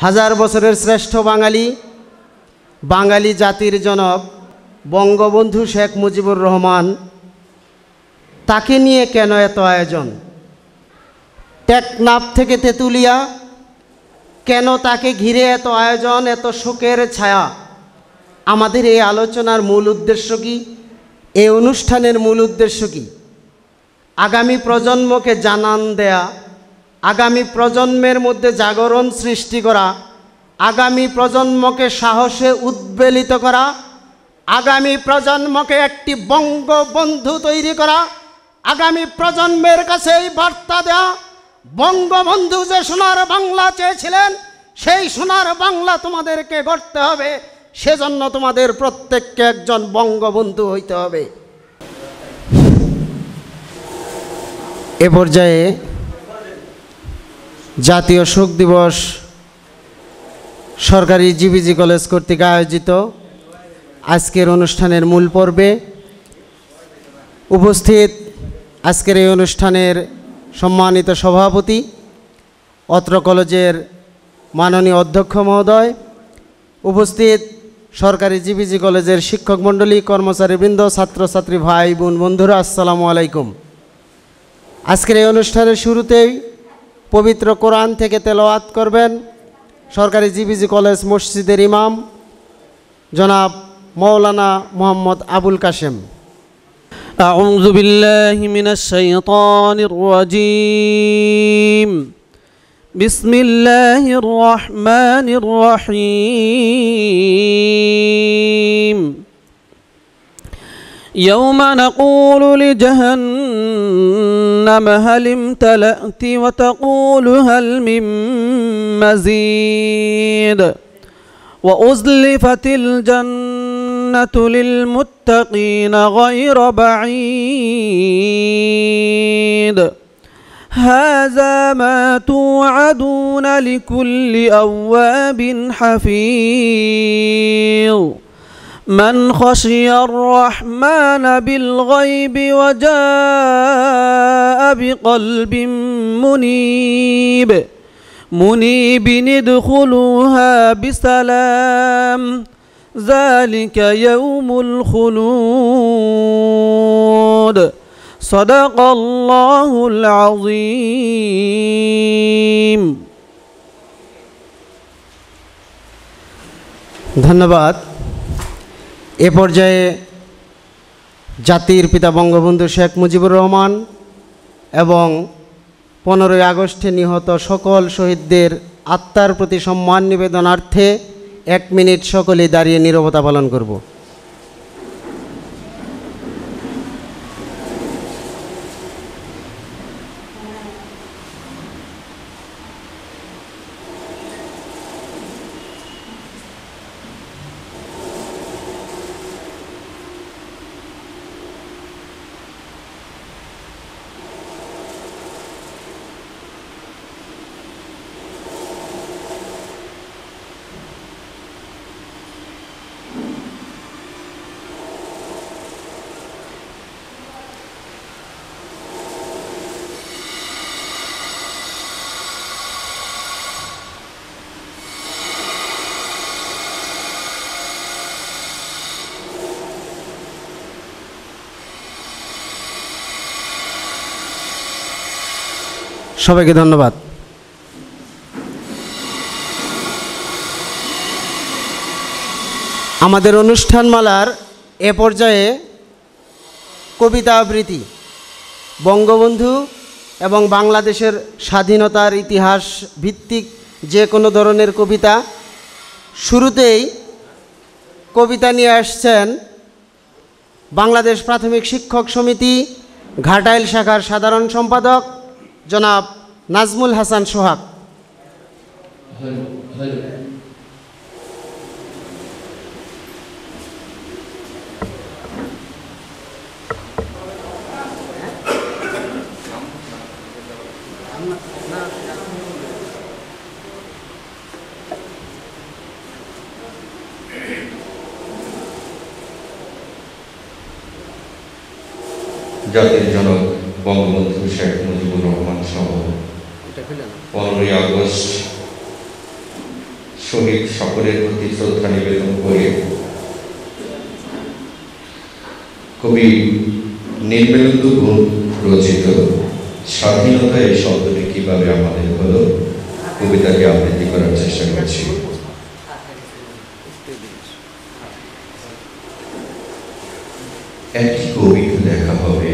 হাজার বছরের শ্রেষ্ঠ বাঙালি জাতির জনক বঙ্গবন্ধু শেখ মুজিবুর রহমান, তাকে নিয়ে কেন এত আয়োজন? টেকনাফ থেকে তেঁতুলিয়া, কেন তাকে ঘিরে এত আয়োজন, এত শোকের ছায়া? আমাদের এই আলোচনার মূল উদ্দেশ্য কি? এই অনুষ্ঠানের মূল উদ্দেশ্য কি? আগামী প্রজন্মকে জানান দেয়া, আগামী প্রজন্মের মধ্যে জাগরণ সৃষ্টি করা, আগামী প্রজন্মকে সাহসে উদ্বেলিত করা, আগামী প্রজন্মকে একটি বঙ্গবন্ধু তৈরি করা, আগামী প্রজন্মের কাছে এই বার্তা দেয়া, বঙ্গবন্ধু যে সোনার বাংলা চেয়েছিলেন, সেই সোনার বাংলা তোমাদেরকে গড়তে হবে। সেজন্য তোমাদের প্রত্যেককে একজন বঙ্গবন্ধু হইতে হবে। এ পর্যায়ে জাতীয় শোক দিবস সরকারি জিবিজি কলেজ কর্তৃক আয়োজিত আজকের অনুষ্ঠানের মূল পর্বে উপস্থিত আজকের এই অনুষ্ঠানের সম্মানিত সভাপতি, অত্র কলেজের মাননীয় অধ্যক্ষ মহোদয়, উপস্থিত সরকারি জিবিজি কলেজের শিক্ষক মণ্ডলী, কর্মচারীবৃন্দ, ছাত্রছাত্রী ভাই বোন বন্ধুরা, আসসালামু আলাইকুম। আজকের এই অনুষ্ঠানের শুরুতেই পবিত্র কোরআন থেকে তেলাওয়াত করবেন সরকারি জিবিজি কলেজ মসজিদের ইমাম জনাব মৌলানা মোহাম্মদ আবুল কাশেম। أعوذ بالله من الشيطان الرجيم. بسم الله الرحمن الرحيم. يوم نقول لجهنم هل امتلأت وتقول هل من مزيد وأزلفت الجنة للمتقين غير بعيد هذا ما توعدون لكل أواب حفيظ من خشي الرحمن بالغيب وجاء بقلب منيب ادخلوها بسلام ذلك يوم الخلود صدق الله العظيم. ধন্যবাদ। এ পর্যায়ে জাতির পিতা বঙ্গবন্ধু শেখ মুজিবুর রহমান এবং 15ই আগস্টে নিহত সকল শহীদদের আত্মার প্রতি সম্মান নিবেদনার্থে 1 মিনিট সকলেই দাঁড়িয়ে নীরবতা পালন করব। সবাইকে ধন্যবাদ। আমাদের অনুষ্ঠানমালার এ পর্যায়ে কবিতা আবৃত্তি, বঙ্গবন্ধু এবং বাংলাদেশের স্বাধীনতার ইতিহাস ভিত্তিক যে কোনো ধরনের কবিতা। শুরুতেই কবিতা নিয়ে আসছেন বাংলাদেশ প্রাথমিক শিক্ষক সমিতি ঘাটাইল শাখার সাধারণ সম্পাদক জনাব নাজমুল হাসান সোহাগ। জাতির জনক বঙ্গবন্ধু শেখ মুজিবুর রহমান সহ 15ই আগস্ট শহীদ সকলের প্রতি শ্রদ্ধা নিবেদন করে কবি নির্মলেন্দু গুণ রচিত স্বাধীনতা এই শব্দটি কিভাবে আমাদের হলো কবিতাকে আবৃত্তি করার চেষ্টা করছি। একটি কবিতা লেখা হবে,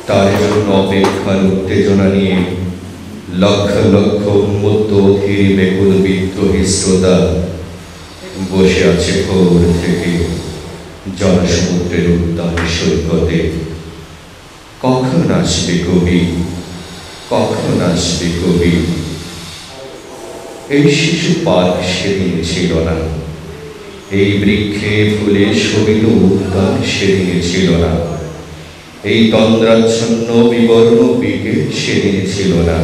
তার জন্য অপেক্ষার উত্তেজনা নিয়ে লক্ষ লক্ষ উন্মত্ত অধীর বেকুল বিদ্রোহী শ্রোতা বসে আছে ভোর থেকে জনসমুদ্রের উদ্যান সৈকতে। কখন আসবে কবি, কখন আসবে কবি? এই শিশু পার্ক সেদিন ছিল না, এই বৃক্ষে ফুলে শোভিত উদ্যান সেদিন ছিল না, এই তন্দ্রাচ্ছন্ন বিবর্ণ বিকেল সেদিন ছিল না।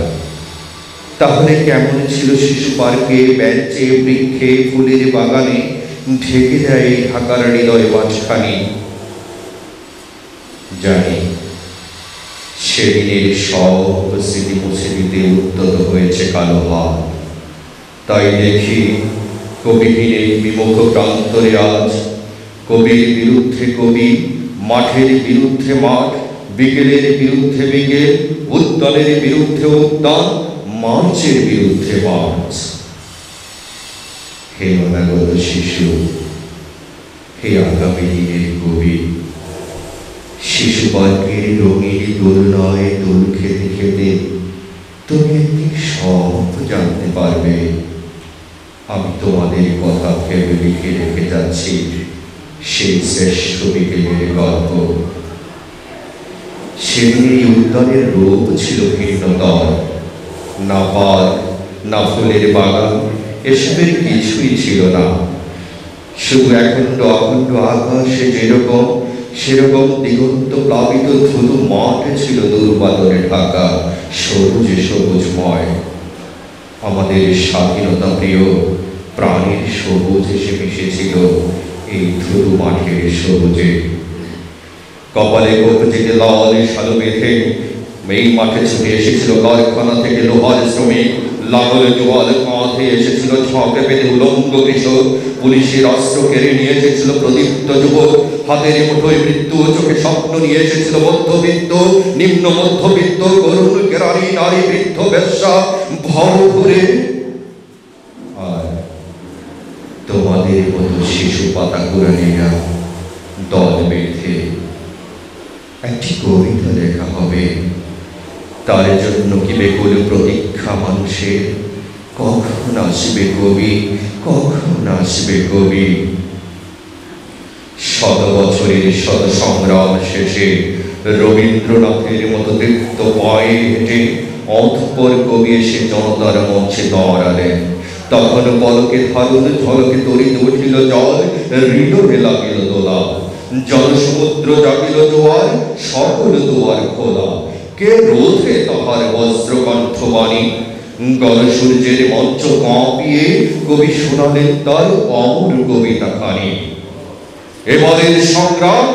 তাহলে কেমন ছিল শিশু পার্কে, বেঞ্চে, বৃক্ষে, ফুলের বাগানে ঢেকে যায় এই ঢাকার হৃদয় মাঝখানি? জানি সেদিনের সব স্মৃতি মুছে দিতে উদ্যত হয়েছে কালো হাত। তাই দেখি কবিহীন এই বিমুখ প্রান্তরে আজ কবির বিরুদ্ধে কবি, মাঠের বিরুদ্ধে মাঠ, বিকেলের বিরুদ্ধে বিকেল, উদ্যানের বিরুদ্ধে উদ্যান, মার্চের বিরুদ্ধে মার্চ। হে অনাগত শিশু, হে আগামী দিনের কবি, শিশু পার্কের রঙিন দোলনায় দোল খেতে খেতে তুমি একদিন সব জানতে পারবে। আমি তোমাদের কথা ভেবে লিখে রেখে যাচ্ছি সেই শ্রেষ্ঠ বিকেলের গল্প। সেদিনের উদ্যানের রূপ ছিল ভিন্নতর, না পার্ক, না ফুলের বাগান, এসবের কিছুই ছিল না। শুধু অখণ্ড অখণ্ড আকাশে যেরকম, সেরকম দিগন্ত প্লাবিত ধুধু মাঠ ছিল দুর্বাদরে ঢাকা, সবুজে সবুজময়। আমাদের স্বাধীনতা প্রিয় প্রাণীর সবুজ এসে মিশেছিল এই ধুধু মাঠের সবুজে। কপালে কবজিতে লাল শালু বেঁধে এই মাঠে ছুটে এসেছিল কারখানা থেকে লোহার শ্রমিক, লাঙল জোয়াল কাঁধে এসেছিল ঝাঁকে পেতে উলঙ্গ কৃষক, পুলিশের অস্ত্র কেড়ে নিয়ে এসেছিল প্রদীপ্ত যুবক, হাতের মুঠোয় মৃত্যু, চোখে স্বপ্ন নিয়ে এসেছিল মধ্যবিত্ত, নিম্ন মধ্যবিত্ত, করুণ কেরানি, নারী, বৃদ্ধ, বেশ্যা, ভরপুরে। আর তোমাদের মতো শিশু পাতা কুড়ানিরা দল বেঁধে একটি কবিতা লেখা হবে, তার জন্য কি বেকুল প্রতীক্ষা মানুষের। কখন আসবে কবি, কখন আসবে কবি? শত বছরের শত সংগ্রাম শেষে রবীন্দ্রনাথের মতো তৃপ্ত পায়ে হেঁটে অতঃপর কবি এসে জনতার মঞ্চে দাঁড়ালেন। তখন পলকে ধারুন ঝলকে তরিত উঠিল জল, হৃদয়ে লাগিল দোলা, জনসমুদ্র জাগিল জোয়ার, সকল দুয়ার খোলা। কে রোধে তাহার বজ্র কণ্ঠবাণী? গণসূর্যের মঞ্চ কাঁপিয়ে কবি শোনালেন তার অমর কবিতা খানি। এবারের সংগ্রাম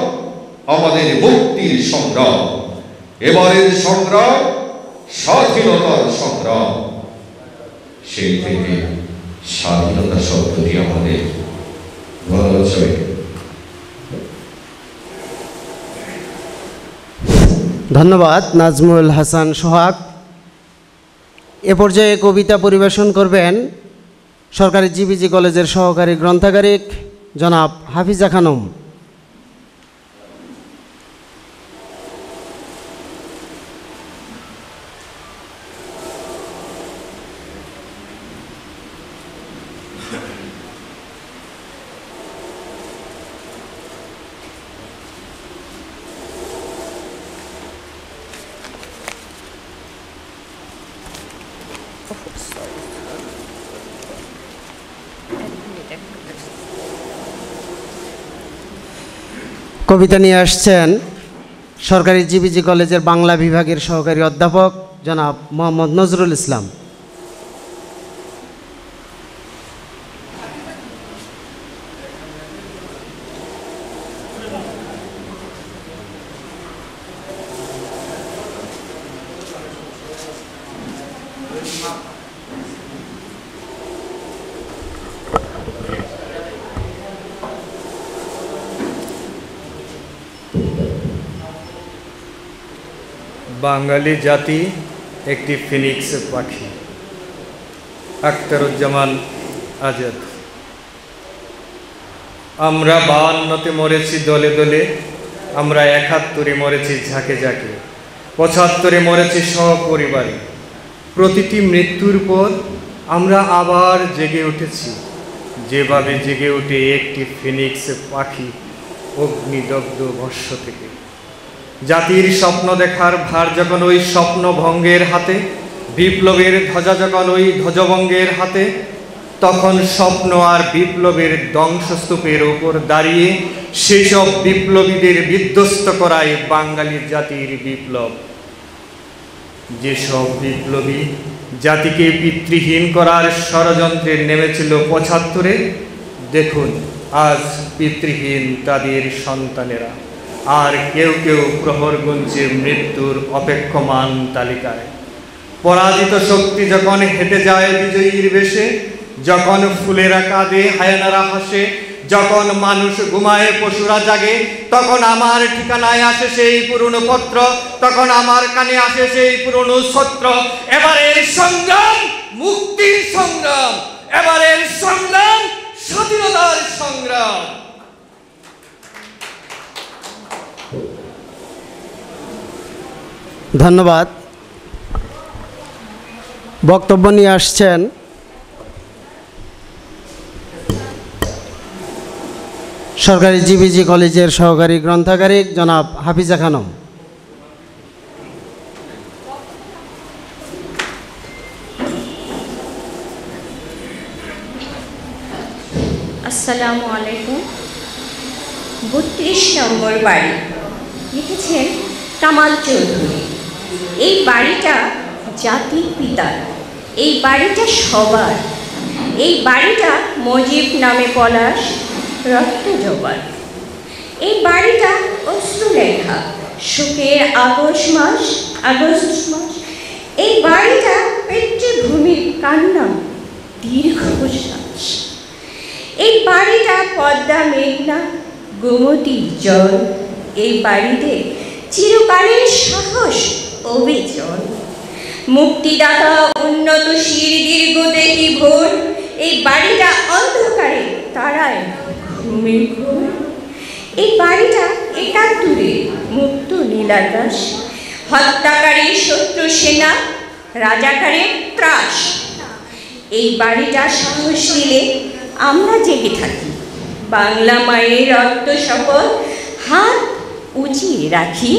আমাদের মুক্তির সংগ্রাম, এবারের সংগ্রাম স্বাধীনতার সংগ্রাম। সেই থেকে স্বাধীনতা শব্দটি আমাদের ধন্যবাদ। ধন্যবাদ নাজমুল হাসান সোহাগ। এ পর্যায়ে কবিতা পরিবেশন করবেন সরকারি জিবিজি কলেজের সহকারী গ্রন্থাগারিক জনাব হাফিজা খানম। কবিতা নিয়ে আসছেন সরকারি জিবিজি কলেজের বাংলা বিভাগের সহকারী অধ্যাপক জনাব মোহাম্মদ নজরুল ইসলাম। বাঙালি জাতি একটি ফিনিক্স পাখি। আখতারুজ্জামান আজাদ। আমরা 52তে মরেছি দলে দলে, আমরা 71-এ মরেছি ঝাঁকে ঝাঁকে, 75-এ মরেছি সপরিবারে। প্রতিটি মৃত্যুর পর আমরা আবার জেগে উঠেছি, যেভাবে জেগে ওঠে একটি ফিনিক্স পাখি অগ্নিদগ্ধ ভস্ম থেকে। জাতির স্বপ্ন দেখার ভার যখন ওই স্বপ্নভঙ্গের হাতে, বিপ্লবের ধ্বজা যখন ওই ধ্বজভঙ্গের হাতে, তখন স্বপ্ন আর বিপ্লবের ধ্বংসস্তূপের ওপর দাঁড়িয়ে সেসব বিপ্লবীদের বিধ্বস্ত করায় বাঙালি জাতির বিপ্লব। যেসব বিপ্লবী জাতিকে পিতৃহীন করার ষড়যন্ত্রে নেমেছিল 75-এ, দেখুন আজ পিতৃহীন তাদের সন্তানেরা। আর কেউ কেউ প্রহর গুনছে মৃত্যুর অপেক্ষমান তালিকায়। পরাজিত শক্তি যখন হেঁটে যায় বিজয়ীর বেশে, যখন ফুলেরা কাঁদে হায়নারা হাসে, যখন মানুষ ঘুমায় পশুরা জাগে, তখন আমার ঠিকানায় আসে সেই পুরনো পত্র, তখন আমার কানে আসে সেই পুরনো ছত্র। এবারের সংগ্রাম মুক্তির সংগ্রাম, এবারের সংগ্রাম স্বাধীনতার সংগ্রাম। ধন্যবাদ। বক্তব্য নিয়ে আসছেন সরকারি জিবিজি কলেজের সহকারী গ্রন্থাগারিক জনাব হাফিজা খানম। আসসালামু আলাইকুম। 32 নম্বর বাড়ি, লিখেছেন কামাল চৌধুরী। এই বাড়িটা জাতির পিতার, এই বাড়িটা সবার, এই বাড়িটা মজিব নামে পলাশ রক্ত জবার। এই বাড়িটা অশ্রুলেখা শোকের আগস্ট মাস। এই বাড়িটা পেট্রভূমির কান্না দীর্ঘশ্বাস। এই বাড়িটা পদ্মা মেঘনা গোমতীর জল। এই বাড়িতে চিরকালের সাহস অবিচল। মুক্তিদাতা উন্নত শির দীর্ঘদেহী ভোর। এই বাড়িটা অন্ধকারে তারায় ঘুমের ঘোর। এই বাড়িটা 71-এ মুক্ত নীলাকাশ। হত্যাকারী শত্রু সেনা, রাজাকারের ত্রাস। এই বাড়িটা সাহস দিলে আমরা জেগে থাকি। বাংলা মায়ের রক্ত শপথ হাত উঁচিয়ে রাখি।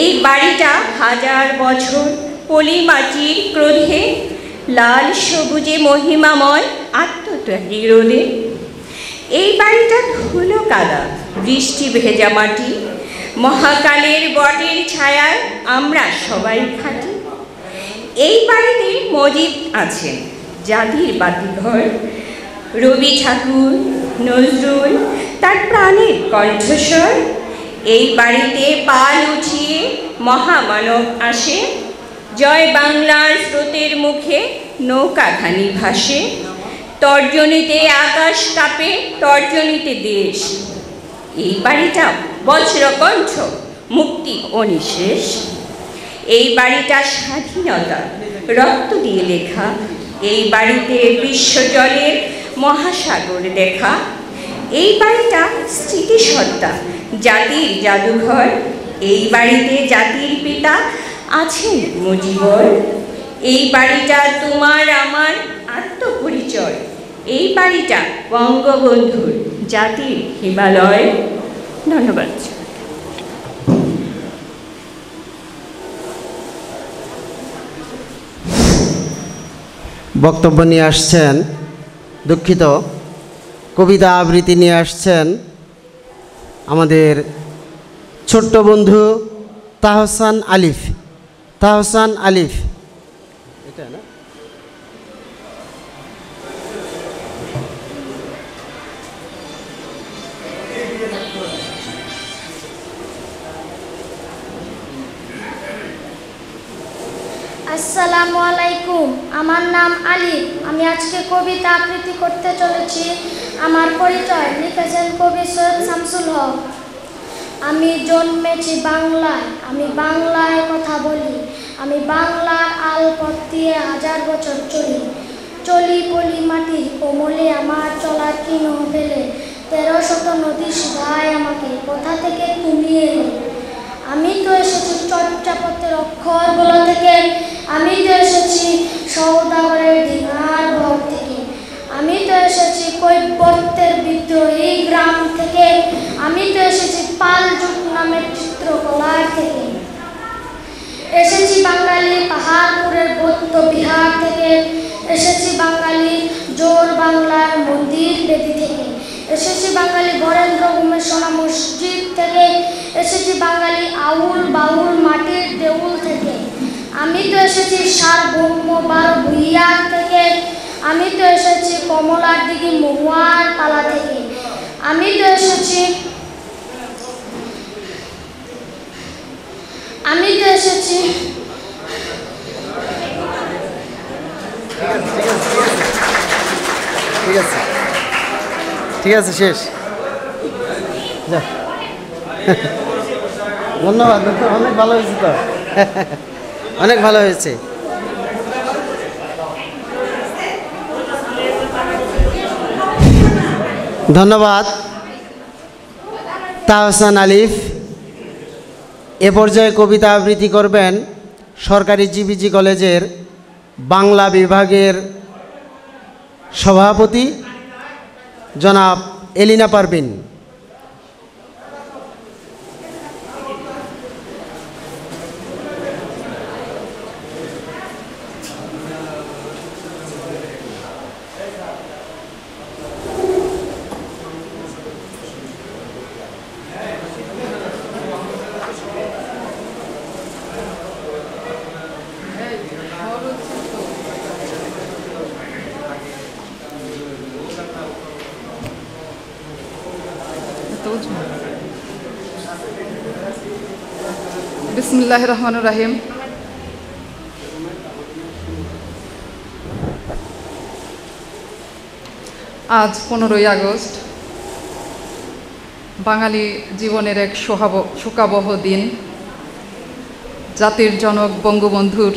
এই বাড়িটা 1000 বছর পলিমাটির ক্রোধে, লাল সবুজে মহিমাময় আত্মত্যাগী রোদে। এই বাড়িটা ধুলো কাদা বৃষ্টি ভেজা মাটি। মহাকালের বটের ছায়ায় আমরা সবাই খাটি। এই বাড়িতে মজিব আছেন জাতির বাতিঘর। রবি ঠাকুর, নজরুল তার প্রাণের কণ্ঠস্বর। এই বাড়িতে পাল উঠিয়ে মহামানব আসে। জয় বাংলার স্রোতের মুখে নৌকাখানি ভাসে। তর্জনীতে আকাশ কাঁপে, তর্জনীতে দেশ। এই বাড়িটা বজ্রকণ্ঠ মুক্তি অনিশেষ। এই বাড়িটা স্বাধীনতা রক্ত দিয়ে লেখা। এই বাড়িতে বিশ্বজলের মহাসাগর দেখা। এই বাড়িটা স্মৃতিসত্তা জাতির জাদুঘর। এই বাড়িতে জাতির পিতা আছেন মুজিবর। এই বাড়িটা তোমার আমার আত্মপরিচয়। এই বাড়িটা বঙ্গবন্ধুর জাতির হিমালয়। ধন্যবাদ। বক্তব্য নিয়ে আসছেন, দুঃখিত, কবিতা আবৃত্তি নিয়ে আসছেন আমাদের ছোট্ট বন্ধু তাহসান আলিফ। তাহসান আলিফ, এটা না? আসসালামু আলাইকুম। আমার নাম আলী। আমি আজকে কবিতা আবৃত্তি করতে চলেছি। আমার পরিচয় লিখেছেন কবি সৈয়দ শামসুল হক। আমি জন্মেছি বাংলায়, আমি বাংলায় কথা বলি, আমি বাংলার আলপথ দিয়ে 1000 বছর চলি। চলি পলি মাটির কোমলে আমার চলার চিহ্ন ফেলে, 1300 নদী শুধায় আমাকে, কোথা থেকে তুমি এলে। আমি তো এসেছি চর্যাপদের অক্ষরগুলো থেকে, আমি তো এসেছি সওদাগরের ডিঙার ঘর থেকে, আমি তো এসেছি কৈবর্তের বিদ্রোহী গ্রাম থেকে, আমি তো এসেছি পাল যুগ নামের চিত্রকলার থেকে, এসেছি বাঙালি পাহাড়পুরের বৌদ্ধ বিহার থেকে, এসেছি বাঙালি জোর বাংলার মন্দির বেদি থেকে, এসেছি বাঙালি বরেন্দ্র উমেশনা মসজিদ থেকে, এসেছি বাঙালি আউল বাউল মাটির দেউল থেকে, আমি তো এসেছি সার্বভৌম বার ভুইয়ার থেকে, আমি তো এসেছি কমলার দিঘি মহুয়ার পালা থেকে, আমি তো এসেছি ঠিক আছে শেষ। যা। ধন্যবাদ, অনেক ভালো হয়েছে তো। অনেক ভালো হয়েছে। ধন্যবাদ তাহসান আলিফ। এ পর্যায়ে কবিতা আবৃত্তি করবেন সরকারি জিবিজি কলেজের বাংলা বিভাগের সভাপতি জনাব এলিনা পারভিন। বিসমিল্লাহির রহমানির রহিম। আজ 15ই আগস্ট, বাঙালি জীবনের এক শোকাবহ দিন। জাতির জনক বঙ্গবন্ধুর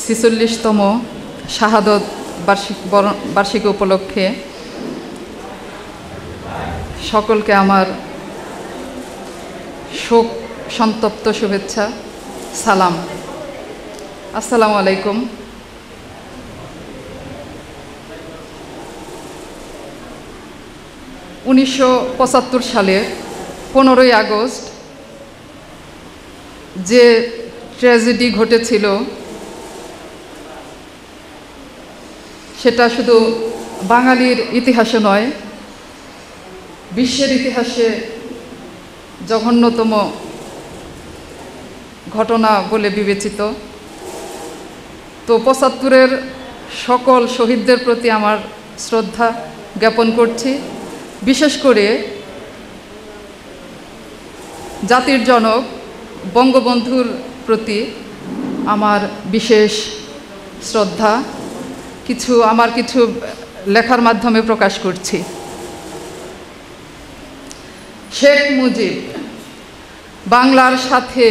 46তম শাহাদত বার্ষিকী উপলক্ষে সকলকে আমার শোক সন্তপ্ত শুভেচ্ছা, সালাম। আসসালামু আলাইকুম। 1975 সালে 15ই আগস্ট যে ট্র্যাজেডি ঘটেছিল, সেটা শুধু বাঙালির ইতিহাসে নয়, বিশ্বের ইতিহাসে জঘন্যতম ঘটনা বলে বিবেচিত। তো 75-এর সকল শহীদদের প্রতি আমার শ্রদ্ধা জ্ঞাপন করছি। বিশেষ করে জাতির জনক বঙ্গবন্ধুর প্রতি আমার বিশেষ শ্রদ্ধা আমার কিছু লেখার মাধ্যমে প্রকাশ করছি। শেখ মুজিব, বাংলার সাথে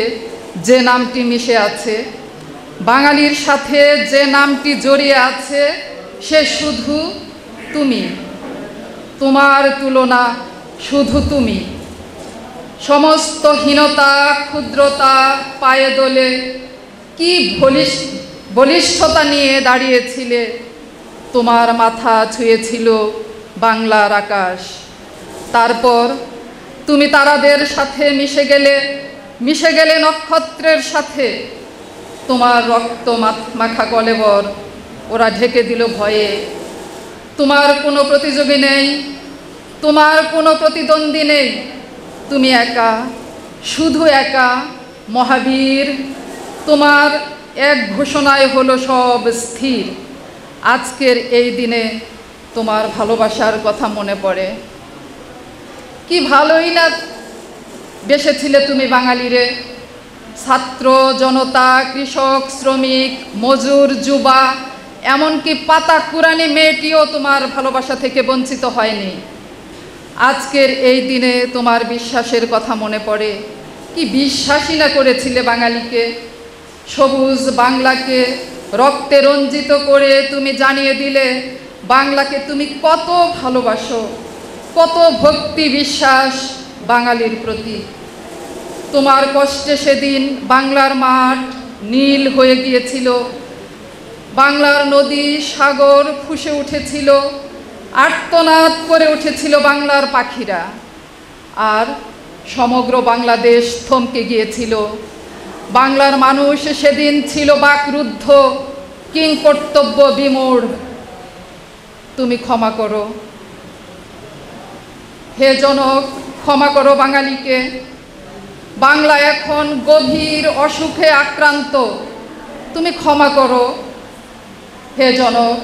যে নামটি মিশে আছে, বাঙালির সাথে যে নামটি জড়িয়ে আছে, সে শুধু তুমি, তোমার তুলনা শুধু তুমি। সমস্ত হীনতা ক্ষুদ্রতা পায়ে দোলে কি বলিষ্ঠতা নিয়ে দাঁড়িয়েছিলে, তোমার মাথা ছুঁয়েছিল বাংলার আকাশ। তারপর তুমি তারাদের সাথে মিশে গেলে নক্ষত্রের সাথে। তোমার রক্ত মাখা কলেবর ওরা ঢেকে দিল ভয়ে। তোমার কোনো প্রতিযোগী নেই, তোমার কোনো প্রতিদ্বন্দ্বী নেই, তুমি একা, শুধু একা মহাবীর। তোমার এক ঘোষণায় হলো সব স্থির। আজকের এই দিনে তোমার ভালোবাসার কথা মনে পড়ে। কি ভালোই না বেসেছিলে তুমি বাঙালিরে, ছাত্র জনতা, কৃষক, শ্রমিক, মজুর, যুবা, এমনকি পাতা কুরানি মেয়েটিও তোমার ভালোবাসা থেকে বঞ্চিত হয়নি। আজকের এই দিনে তোমার বিশ্বাসের কথা মনে পড়ে। কি বিশ্বাসই না করেছিলে বাঙালিকে। সবুজ বাংলাকে রক্তে রঞ্জিত করে তুমি জানিয়ে দিলে বাংলাকে তুমি কত ভালোবাসো, কত ভক্তি বিশ্বাস বাঙালির প্রতি। তোমার কষ্টে সেদিন বাংলার মাঠ নীল হয়ে গিয়েছিল, বাংলার নদী সাগর ফুঁসে উঠেছিল, আর্তনাদ করে উঠেছিল বাংলার পাখিরা, আর সমগ্র বাংলাদেশ থমকে গিয়েছিল। বাংলার মানুষ সেদিন ছিল বাকরুদ্ধ, কিংকর্তব্য বিমূঢ়। তুমি ক্ষমা করো হে জনক, ক্ষমা করো বাঙালিকে। বাংলা এখন গভীর অসুখে আক্রান্ত। তুমি ক্ষমা করো হে জনক।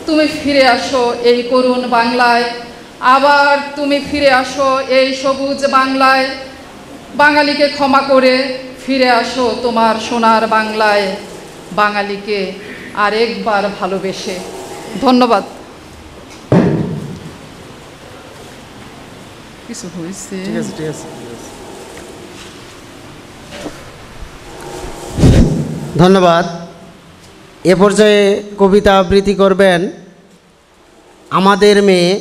তুমি ফিরে আসো এই করুণ বাংলায়, আবার তুমি ফিরে আসো এই সবুজ বাংলায়। বাঙালিকে ক্ষমা করে ফিরে আসো তোমার সোনার বাংলায়, বাঙালিকে আরেকবার ভালোবেসে। ধন্যবাদ। কিছু হয়েছে? ঠিক আছে, ঠিক আছে। ধন্যবাদ। এ পর্যায়ে কবিতা আবৃত্তি করবেন আমাদের মেয়ে,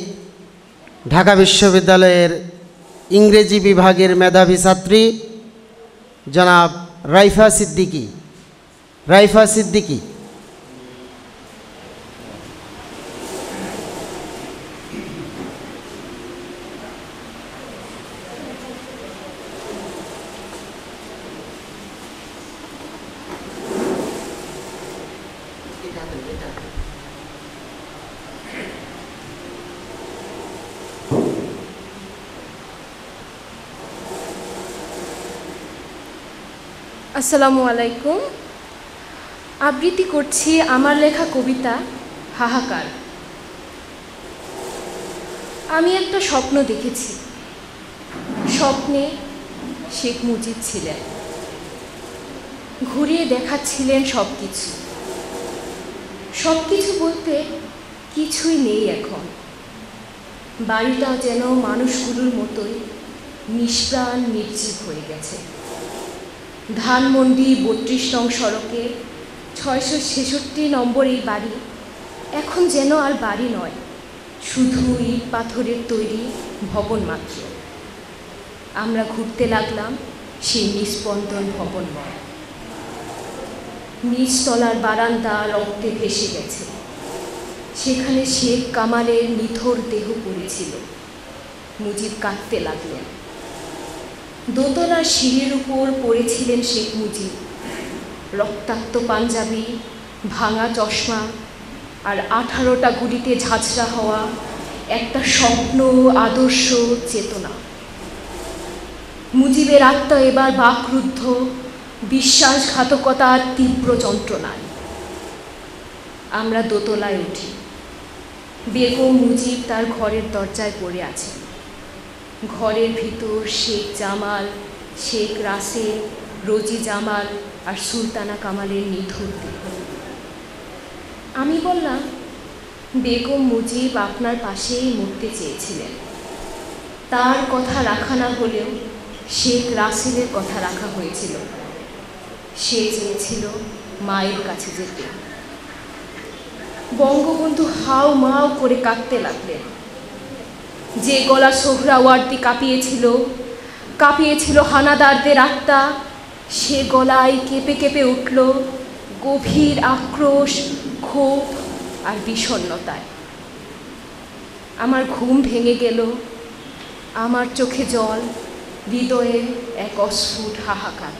ঢাকা বিশ্ববিদ্যালয়ের ইংরেজি বিভাগের মেধাবী ছাত্রী জনাব রাইফা সিদ্দিকী। রাইফা সিদ্দিকী। আসসালামু আলাইকুম। আবৃত্তি করছি আমার লেখা কবিতা হাহাকার। আমি একটা স্বপ্ন দেখেছি। স্বপ্নে শেখ মুজিব ছিলেন, ঘুরিয়ে দেখাচ্ছিলেন সব কিছু। সব কিছু বলতে কিছুই নেই এখন। বাড়িটাও যেন মানুষগুলোর মতোই নিষ্প্রাণ নির্জীব হয়ে গেছে। ধানমন্ডি ৩২ নং সড়কে ৬৬৬ নম্বর এই বাড়ি এখন যেন আর বাড়ি নয়, শুধু ইট পাথরের তৈরি ভবন মাত্র। আমরা ঘুরতে লাগলাম সেই নিস্পন্দন ভবনময়। নিচতলার বারান্দা রক্তে ভেসে গেছে। সেখানে শেখ কামালের নিথর দেহ পড়েছিল। মুজিব কাঁদতে লাগলেন। দোতলার সিঁড়ির উপর পড়েছিলেন শেখ মুজিব, রক্তাক্ত পাঞ্জাবি, ভাঙা চশমা আর 18টা গুলিতে ঝাঁঝরা হওয়া একটা স্বপ্ন, আদর্শ, চেতনা। মুজিবের আত্মা এবার বাকরুদ্ধ, বিশ্বাসঘাতকতার তীব্র যন্ত্রণায়। আমরা দোতলায় উঠি। বেগম মুজিব তার ঘরের দরজায় পড়ে আছেন। ঘরের ভিতর শেখ জামাল, শেখ রাসেল, রোজি জামাল আর সুলতানা কামালের নিথর দেহ। আমি বললাম, বেগম মুজিব আপনার পাশেই মরতে চেয়েছিলেন। তার কথা রাখা না হলেও শেখ রাসেলের কথা রাখা হয়েছিল। সে চেয়েছিল মায়ের কাছে যেতে। বঙ্গবন্ধু হাউ মাউ করে কাঁদতে লাগলেন। যে গলা সোহরাওয়ার্দী কাঁপিয়েছিল হানাদারদের আত্মা, সে গলায় কেঁপে কেঁপে উঠল গভীর আক্রোশ, ক্ষোভ আর বিষণ্ণতায়। আমার ঘুম ভেঙে গেল। আমার চোখে জল, হৃদয়ে এক অস্ফুট হাহাকার।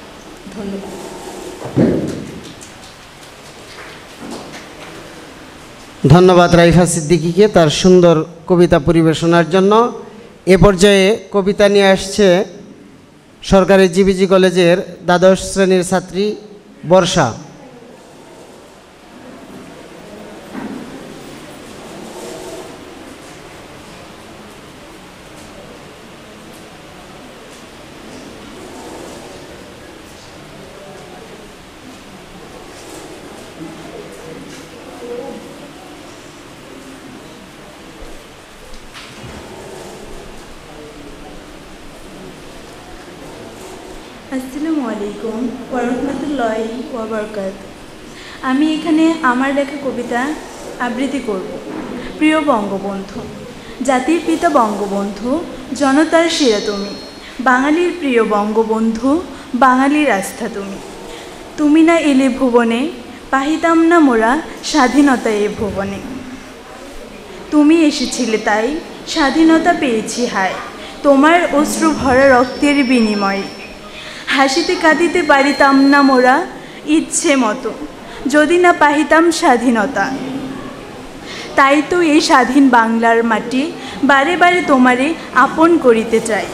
ধন্যবাদ। ধন্যবাদ রাইফা সিদ্দিকীকে তার সুন্দর কবিতা পরিবেশনার জন্য। এ পর্যায়ে কবিতা নিয়ে আসছে সরকারি জিবিজি কলেজের দ্বাদশ শ্রেণীর ছাত্রী বর্ষা। আসসালামু আলাইকুম ওয়া বারাকাতুহু। আমি এখানে আমার লেখা কবিতা আবৃত্তি করব। প্রিয় বঙ্গবন্ধু, জাতির পিতা বঙ্গবন্ধু, জনতার সেরা তুমি, বাঙালির প্রিয় বঙ্গবন্ধু, বাঙালির আস্থা তুমি। তুমি না এলে ভুবনে, পাহিতাম না মোরা স্বাধীনতা এ ভুবনে। তুমি এসেছিলে তাই স্বাধীনতা পেয়েছি হায়, তোমার অশ্রু ভরা রক্তের বিনিময়ে। হাসিতে কাঁদিতে পারিতাম না মোরা ইচ্ছে মতো, যদি না পাহিতাম স্বাধীনতা। তাই তো এই স্বাধীন বাংলার মাটি বারে বারে তোমারে আপন করিতে চাই।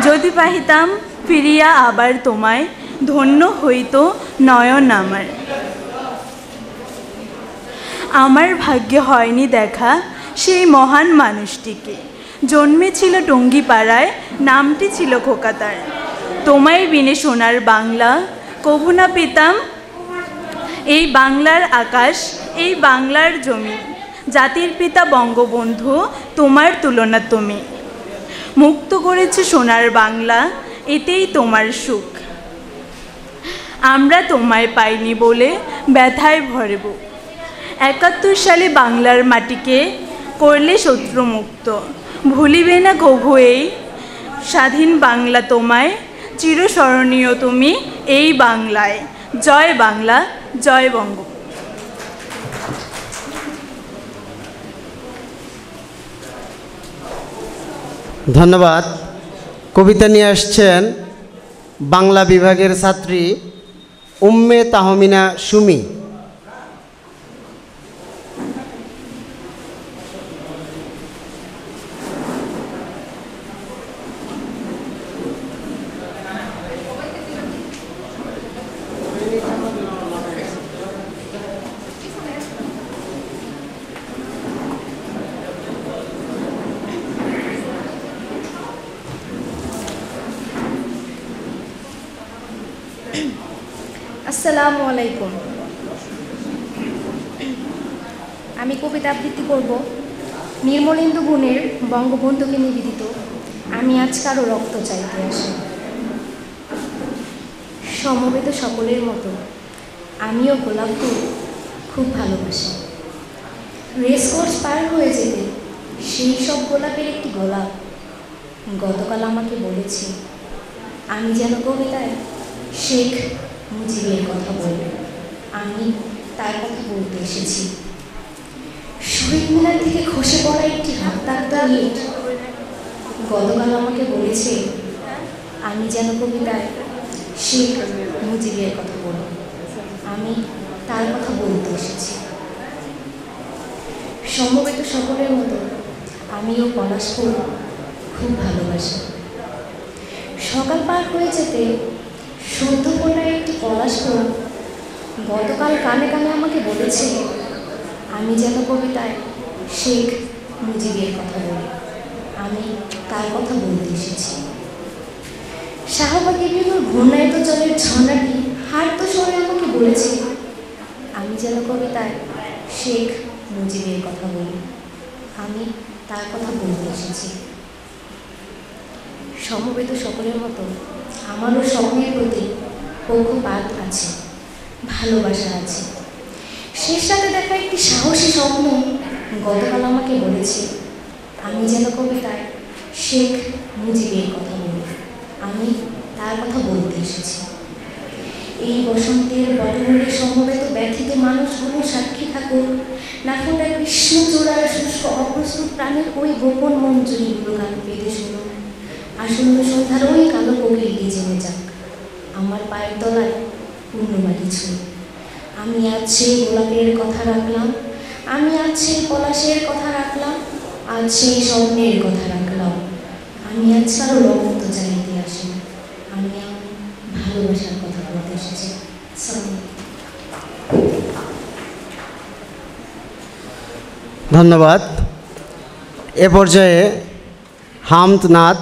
যদি পাহিতাম ফিরিয়া আবার তোমায়, ধন্য হইত নয়ন আমার। আমার ভাগ্যে হয়নি দেখা সেই মহান মানুষটিকে, জন্মেছিল টঙ্গিপাড়ায়, নামটি ছিল খোকাতার। তোমায় বিনে সোনার বাংলা কভু না পেতাম, এই বাংলার আকাশ, এই বাংলার জমি। জাতির পিতা বঙ্গবন্ধু, তোমার তুলনা তুমি। মুক্ত করেছে সোনার বাংলা, এতেই তোমার সুখ। আমরা তোমায় পাইনি বলে ব্যথায় ভরব। ৭১ সালে বাংলার মাটিকে করলে শত্রুমুক্ত, ভুলিবে না কভু এই স্বাধীন বাংলা তোমায়। চিরস্মরণীয় তুমি এই বাংলায়। জয় বাংলা, জয় বঙ্গ। ধন্যবাদ। কবিতা নিয়ে আসছেন বাংলা বিভাগের ছাত্রী উম্মে তাহমিনা সুমি। আসসালামু আলাইকুম। আমি কবিতা আবৃত্তি করব। নির্মলেন্দু গুণের বঙ্গবন্ধুকে নিবেদিত আমি আজ কারো রক্ত চাইতে আসি। সমবেত সকলের মতো আমিও গোলাপ ফুল খুব ভালোবাসি। রেসকোর্স পার হয়ে যেতে সেই সব গোলাপের একটি গোলাপ গতকাল আমাকে বলেছে আমি যেন কবিতায় শেখ মুজিবের কথা বলব। আমি তার কথা বলতে এসেছি। শহীদ মিনার থেকে খসে পড়া একটি রক্তাক্ত ইট গতকাল আমাকে বলেছে আমি যেন কবিতায় শেখ মুজিবের কথা বলব। আমি তার কথা বলতে এসেছি। সমবেত সকলের মতো আমিও পলাশ ফুল খুব ভালোবাসি। সকাল পার হয়ে যেতে সদ্য ফোটা একটি পলাশ ফুল গতকাল কানে কানে আমাকে বলেছে আমি যেন কবিতায় শেখ মুজিবের কথা বলি। আমি তার কথা বলতে এসেছি। শাহবাগে বিনুর ঘূর্ণায়িত জলের ঝর্ণাটি হাঁটত সরে আমাকে বলেছে আমি যেন কবিতায় শেখ মুজিবের কথা বলি। আমি তার কথা বলতে এসেছি। সমবেত সকলের মতো আমারও স্বপ্নের প্রতি পক্ষপাত আছে, ভালোবাসা আছে। শেষ রাতে দেখা একটি সাহসী স্বপ্ন গতকাল আমাকে বলেছে আমি যেন কবিতায় শেখ মুজিবের কথা বলি। আমি তার কথা বলতে এসেছি। এই বসন্তের বটমূলে সমবেত ব্যথিত মানুষগুলো সাক্ষী থাকুক না ফোটা কৃষ্ণচূড়ার শুষ্ক অপ্রস্তুত প্রাণের ওই গোপন মঞ্জুরিগুলো গান পেতে শুনুক। আসন্ন সন্ধ্যার ওই কালো কোকিলটি জেনে যাক আমার পায়ের তলায় পূর্ণমালি ছুঁয়ে। আমি আজ সেই গোলাপের কথা রাখলাম, আমি আজ সেই পলাশের কথা রাখলাম, আজ সেই স্বপ্নের কথা রাখলাম। আমি আজ কারো রক্ত চাইতে আসি, আমি আমার ভালোবাসার কথা বলতে এসেছি। ধন্যবাদ। এ পর্যায়ে হামদনাদ।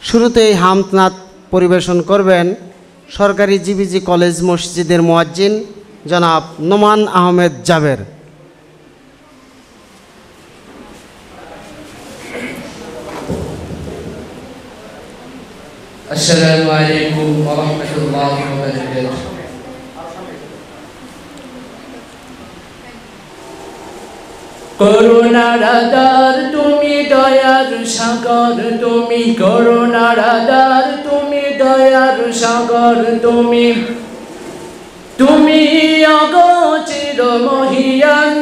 শুরুতেই হামদনাদ পরিবেশন করবেন সরকারি জিবিজি কলেজ মসজিদের মুয়াজ্জিন জনাব নোমান আহমেদ জাবের। আসসালামু আলাইকুম ওয়া রাহমাতুল্লাহি ওয়া বারাকাতুহু। করুণার আধার তুমি, দয়ার সাগর তুমি, করুণার আধার তুমি, দয়ার সাগর তুমি, তুমি অগোচর মহিয়ান,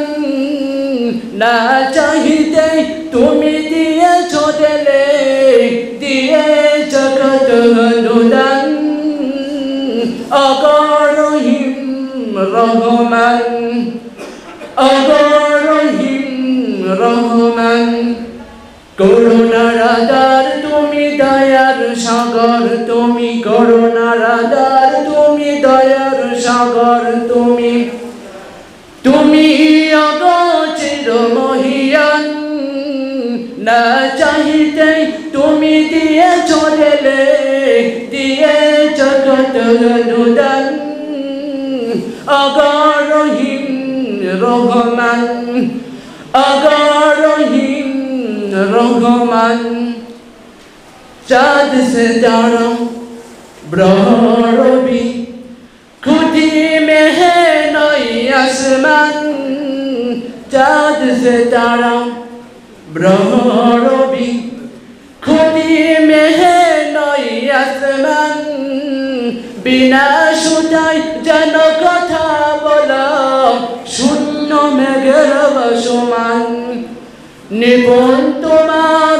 না চাহিতে তুমি দিয়েছ দিলে, দিয়ে জগৎ অনুদান, অগরহিম রহমান, অগরহিম রহমান। করুণার আধার তুমি, দয়ার সাগর তুমি, করুণার আধার তুমি, দয়ার সাগর তুমি, তুমি অগোচর মহিয়ান, না চাহিতে তুমি দিয়েছ দিলে, দিয়ে জগৎ অনুদান, অগরহিম রহমান, অগরহিম রহমান। চাঁদ সে তারা ব্রহ্মরবি, খুঁটি में है नई आसमान, चाँद से तारा ब्रह्मरबि, खुदी में है नई आसमान, बिना सुधाई जन कथा बोला, शून्य मेघेर भासमान। निपुण তোমার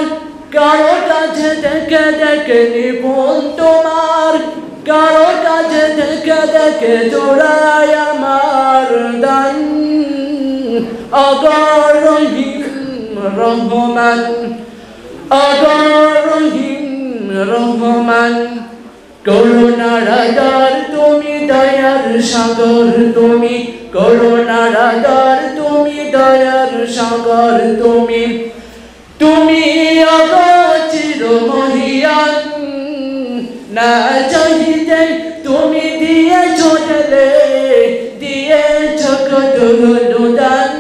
কারো কাছে দেখে দেখে, নিপুণ তোমার কারো কাছে দেখে দেখে, জোড়ায় আমার দান, অগরহিম রহমান, অগরহিম রহমান। করুণার আধার তুমি, দয়ার সাগর তুমি, করুণার আধার তুমি, দয়ার সাগর তুমি, তুমি অগোচর মহিয়ান, না চাহিতে তুমি দিয়েছ দিলে, দিয়ে জগৎ অনুদান,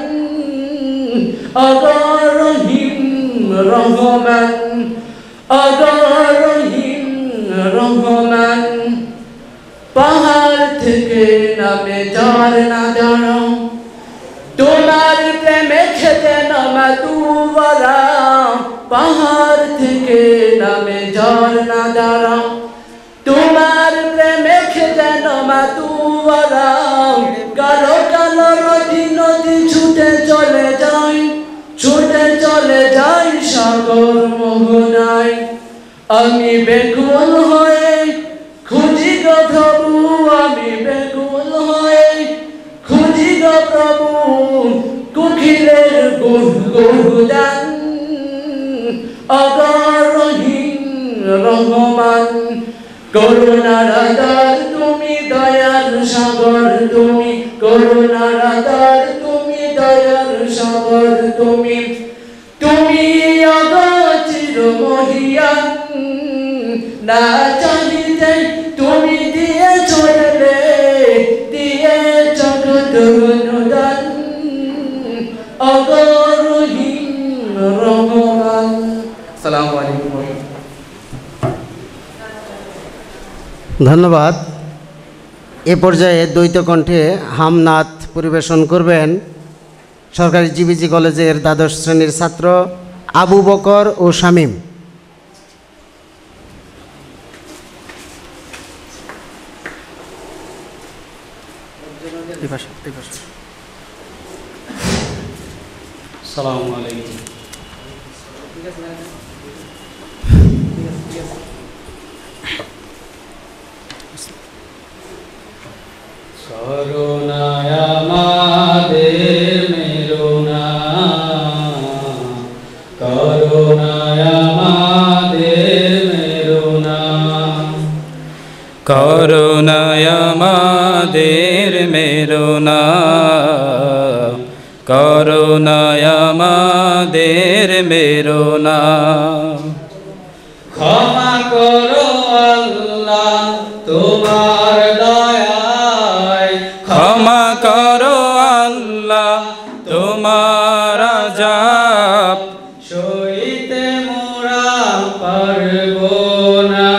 অগরহিম রহমান, অগরহিম রহমান। পাহাড় থেকে নামে ঝরনা ঝরাও, তোমার প্রেমে খেতে নামা দুয়ারা, পাহাড় থেকে নামে ঝরনা ঝরাও, তোমার প্রেমে খেতে নামা দুয়ারা, কালো কালো নদী নদী ছুটে চলে যায়, ছুটে চলে যায় সাগর মোহনায়। আমি বেকুল হয়ে খুঁজি গো প্রভু, আমি বেকুল হয়ে খুঁজি গো প্রভু, কুকিলের গুহদান, অগরহিম রহমান। করুণার আধার তুমি, দয়ার সাগর তুমি, করুণার আধার তুমি, দয়ার সাগর তুমি, তুমি অগোচর মহিয়ান, না চাহিতে তুমি দিয়েছ দিলে, দিয়ে জগৎ অনুদান, অগরহিম রহমান। আসসালামু আলাইকুম। ধন্যবাদ। এ পর্যায়ে দ্বৈত কণ্ঠে হামনাথ পরিবেশন করবেন সরকারি জিবিজি কলেজের দ্বাদশ শ্রেণীর ছাত্র আবু বকর ও শামীম। আসসালামু আলাইকুম। করুণায় আমাদের মেরো না, করুণায় আমাদের মেরো না, করুণায় আমাদের মেরো না, করুণায় আমাদের মেরো না। ক্ষমা করো আল্লাহ তোমার দয়ায়, ক্ষমা করো আল্লাহ তোমার আযাব, সইতে মোরা পারবো না,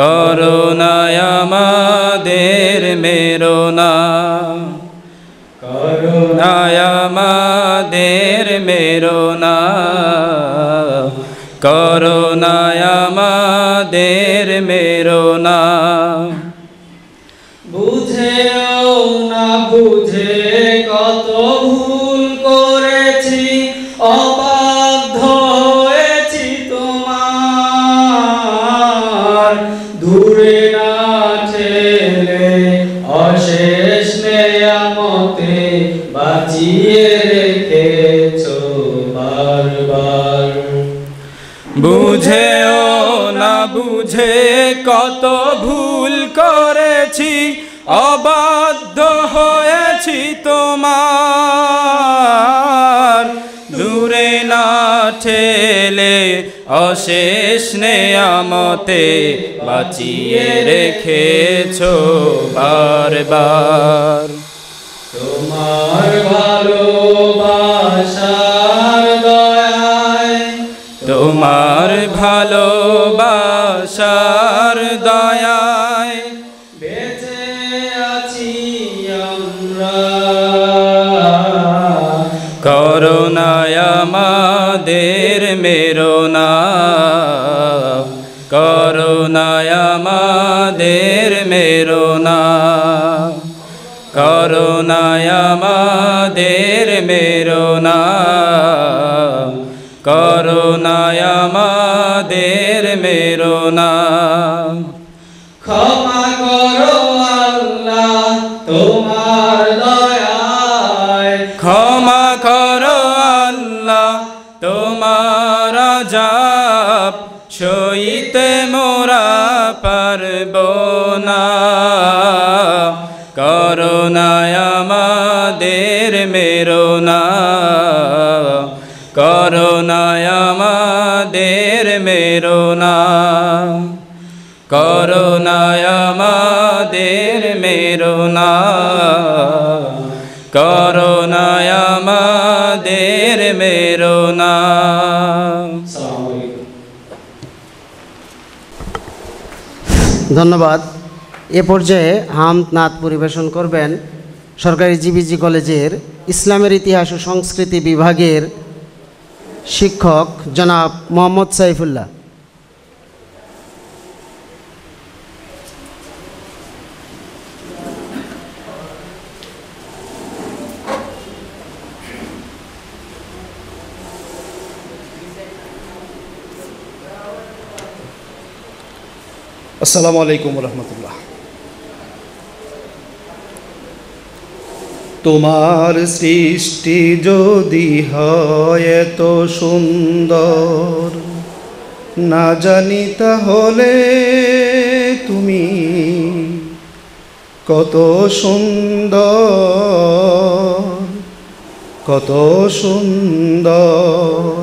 করুণায় আমাদের মেরো না করুণায় আমাদের মেরো না করুণায় আমাদের মেরো না বুঝেও না বুঝে কত ভুল করেছি অবাধ্য হয়েছি তোমার দূরে না ঠেলে অশেষ নেয়ামতে বাঁচিয়ে রেখেছো বারবার বুঝেও না বুঝে কত ভুল করেছি অবাধ্য হয়েছি তোমার দূরে না ঠেলে অশেষ নেয়ামতে বাঁচিয়ে রেখেছো বারবার তোমার ভালোবাসার দয়ায় তোমার ভালোবাসার দয়ায় বেঁচে আছি আমরা করুণায় আমাদের মেরো না করুণায় আমাদের মেরো না করুণায় আমাদের মেরো না করুণায় আমাদের মেরো না ক্ষমা করো আল্লাহ তোমার দয়ায় ক্ষমা করো আল্লাহ তোমার আযাব সইতে মোরা পারব না করুণায় আমাদের মেরো না করুণায় আমাদের মেরো না করুণায় আমাদের মেরো না করুণায় আমাদের মেরো না ধন্যবাদ। এ পর্যায়ে হামদ নাত পরিবেশন করবেন সরকারি জিবিজি কলেজের ইসলামের ইতিহাস ও সংস্কৃতি বিভাগের শিক্ষক জনাব মোহাম্মদ সাইফুল্লাহ। আসসালামু আলাইকুম রহমতুল্লাহ। তোমার সৃষ্টি যদি হয় এত সুন্দর, না জানি তাহলে তুমি কত সুন্দর, কত সুন্দর।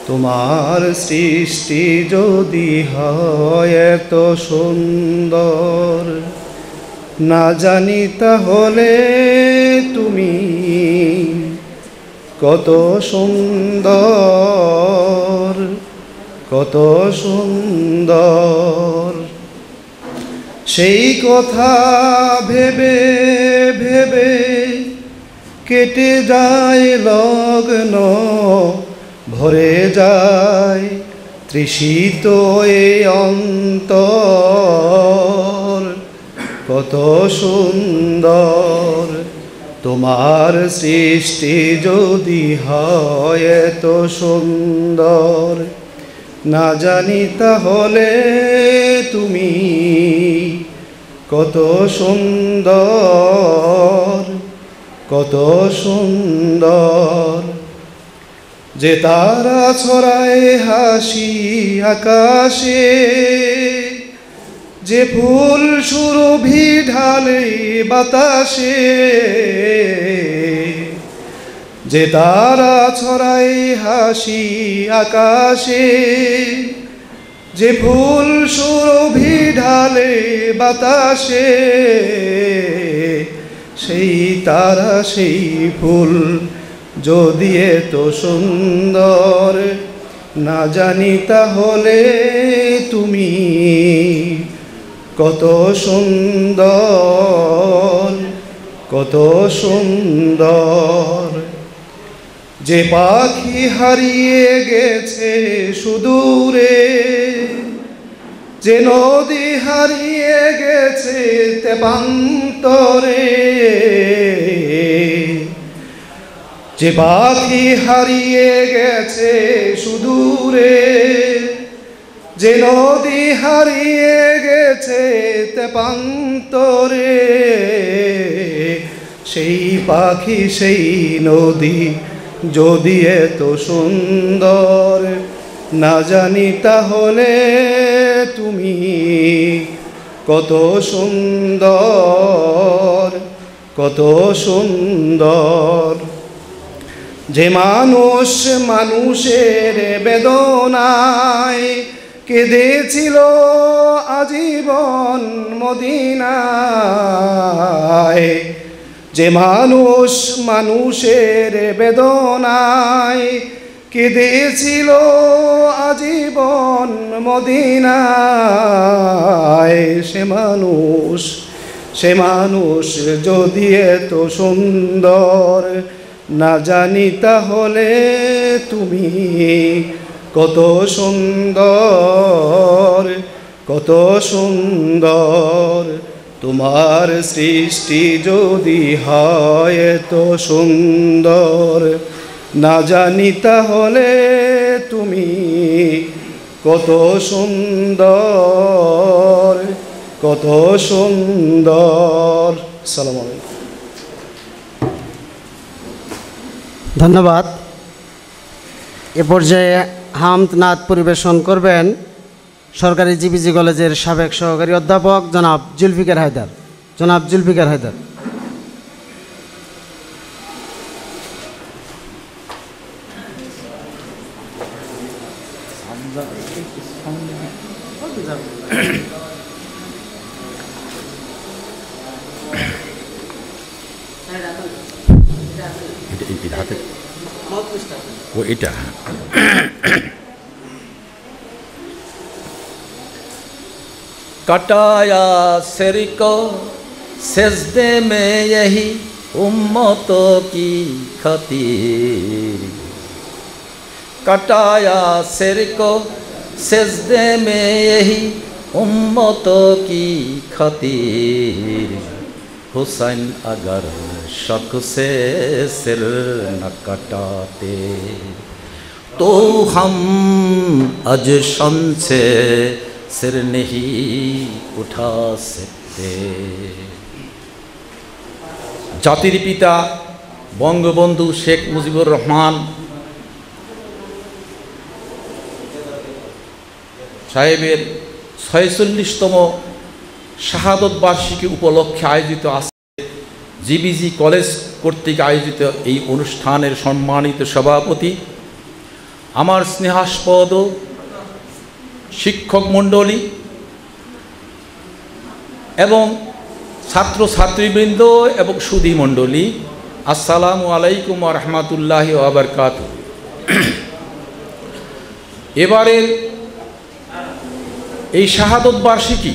তোমার সৃষ্টি যদি হয় এত সুন্দর, না জানি তাহলে তুমি কত সুন্দর, কত সুন্দর। সেই কথা ভেবে ভেবে কেটে যায় লগ্ন, ভরে যায় তৃষিত এ অন্তর। কত সুন্দর তোমার সৃষ্টি যদি হয় এত সুন্দর, না জানি তাহলে তুমি কত সুন্দর, কত সুন্দর। যে তারা ছড়ায় হাসি আকাশে, যে ফুল সুরভি ঢালে বাতাসে, যে তারা ছড়ায় হাসি আকাশে, যে ফুল সুরভি ঢালে বাতাসে, সেই তারা সেই ফুল যদি এত সুন্দর, না জানি তাহলে তুমি কত সুন্দর, কত সুন্দর। যে পাখি হারিয়ে গেছে সুদূরে, যে নদী হারিয়ে গেছে তেপান্তরে, যে পাখি হারিয়ে গেছে সুদূরে, যে নদী হারিয়ে গেছে তেপান্তরে, সেই পাখি সেই নদী যদি এত সুন্দর না জানি তাহলে তুমি কত সুন্দর, কত সুন্দর। যে মানুষ মানুষের বেদনায় কেঁদেছিল আজীবন মদিনায়, যে মানুষ মানুষের বেদনায় কেঁদেছিল আজীবন মদিনায়, সে মানুষ যদি এত সুন্দর না জানি তাহলে তুমি কত সুন্দর, কত সুন্দর। তোমার সৃষ্টি যদি হয় এত সুন্দর না জানি তাহলে তুমি কত সুন্দর, কত সুন্দর। আসসালামু আলাইকুম। ধন্যবাদ। এ পর্যায়ে হামদ নাত পরিবেশন করবেন সরকারি জিবিজি কলেজের সাবেক সহকারী অধ্যাপক জনাব জুলফিকার হায়দার। জনাব জুলফিকার হায়দার। এটা कटाया सिर को सजदे में यही उम्मतों की खातिर, कटाया सिर को सजदे में यही उम्मतों की खातिर, हुसैन अगर शक से सिर न कटाते तो हम अजशन से सिर नहीं उठा सकते। জাতির পিতা বঙ্গবন্ধু শেখ মুজিবুর রহমান সাহেবের ৪৬তম শাহাদত বার্ষিকী উপলক্ষে আয়োজিত আছে জিবিজি কলেজ কর্তৃক আয়োজিত এই অনুষ্ঠানের সম্মানিত সভাপতি, আমার স্নেহাস্পদ শিক্ষক মণ্ডলী এবং ছাত্রছাত্রীবৃন্দ এবং সুধী মণ্ডলী, আসসালামু আলাইকুম ওয়া রাহমাতুল্লাহি ওয়া বারাকাতুহু। এবারের এই শাহাদত বার্ষিকী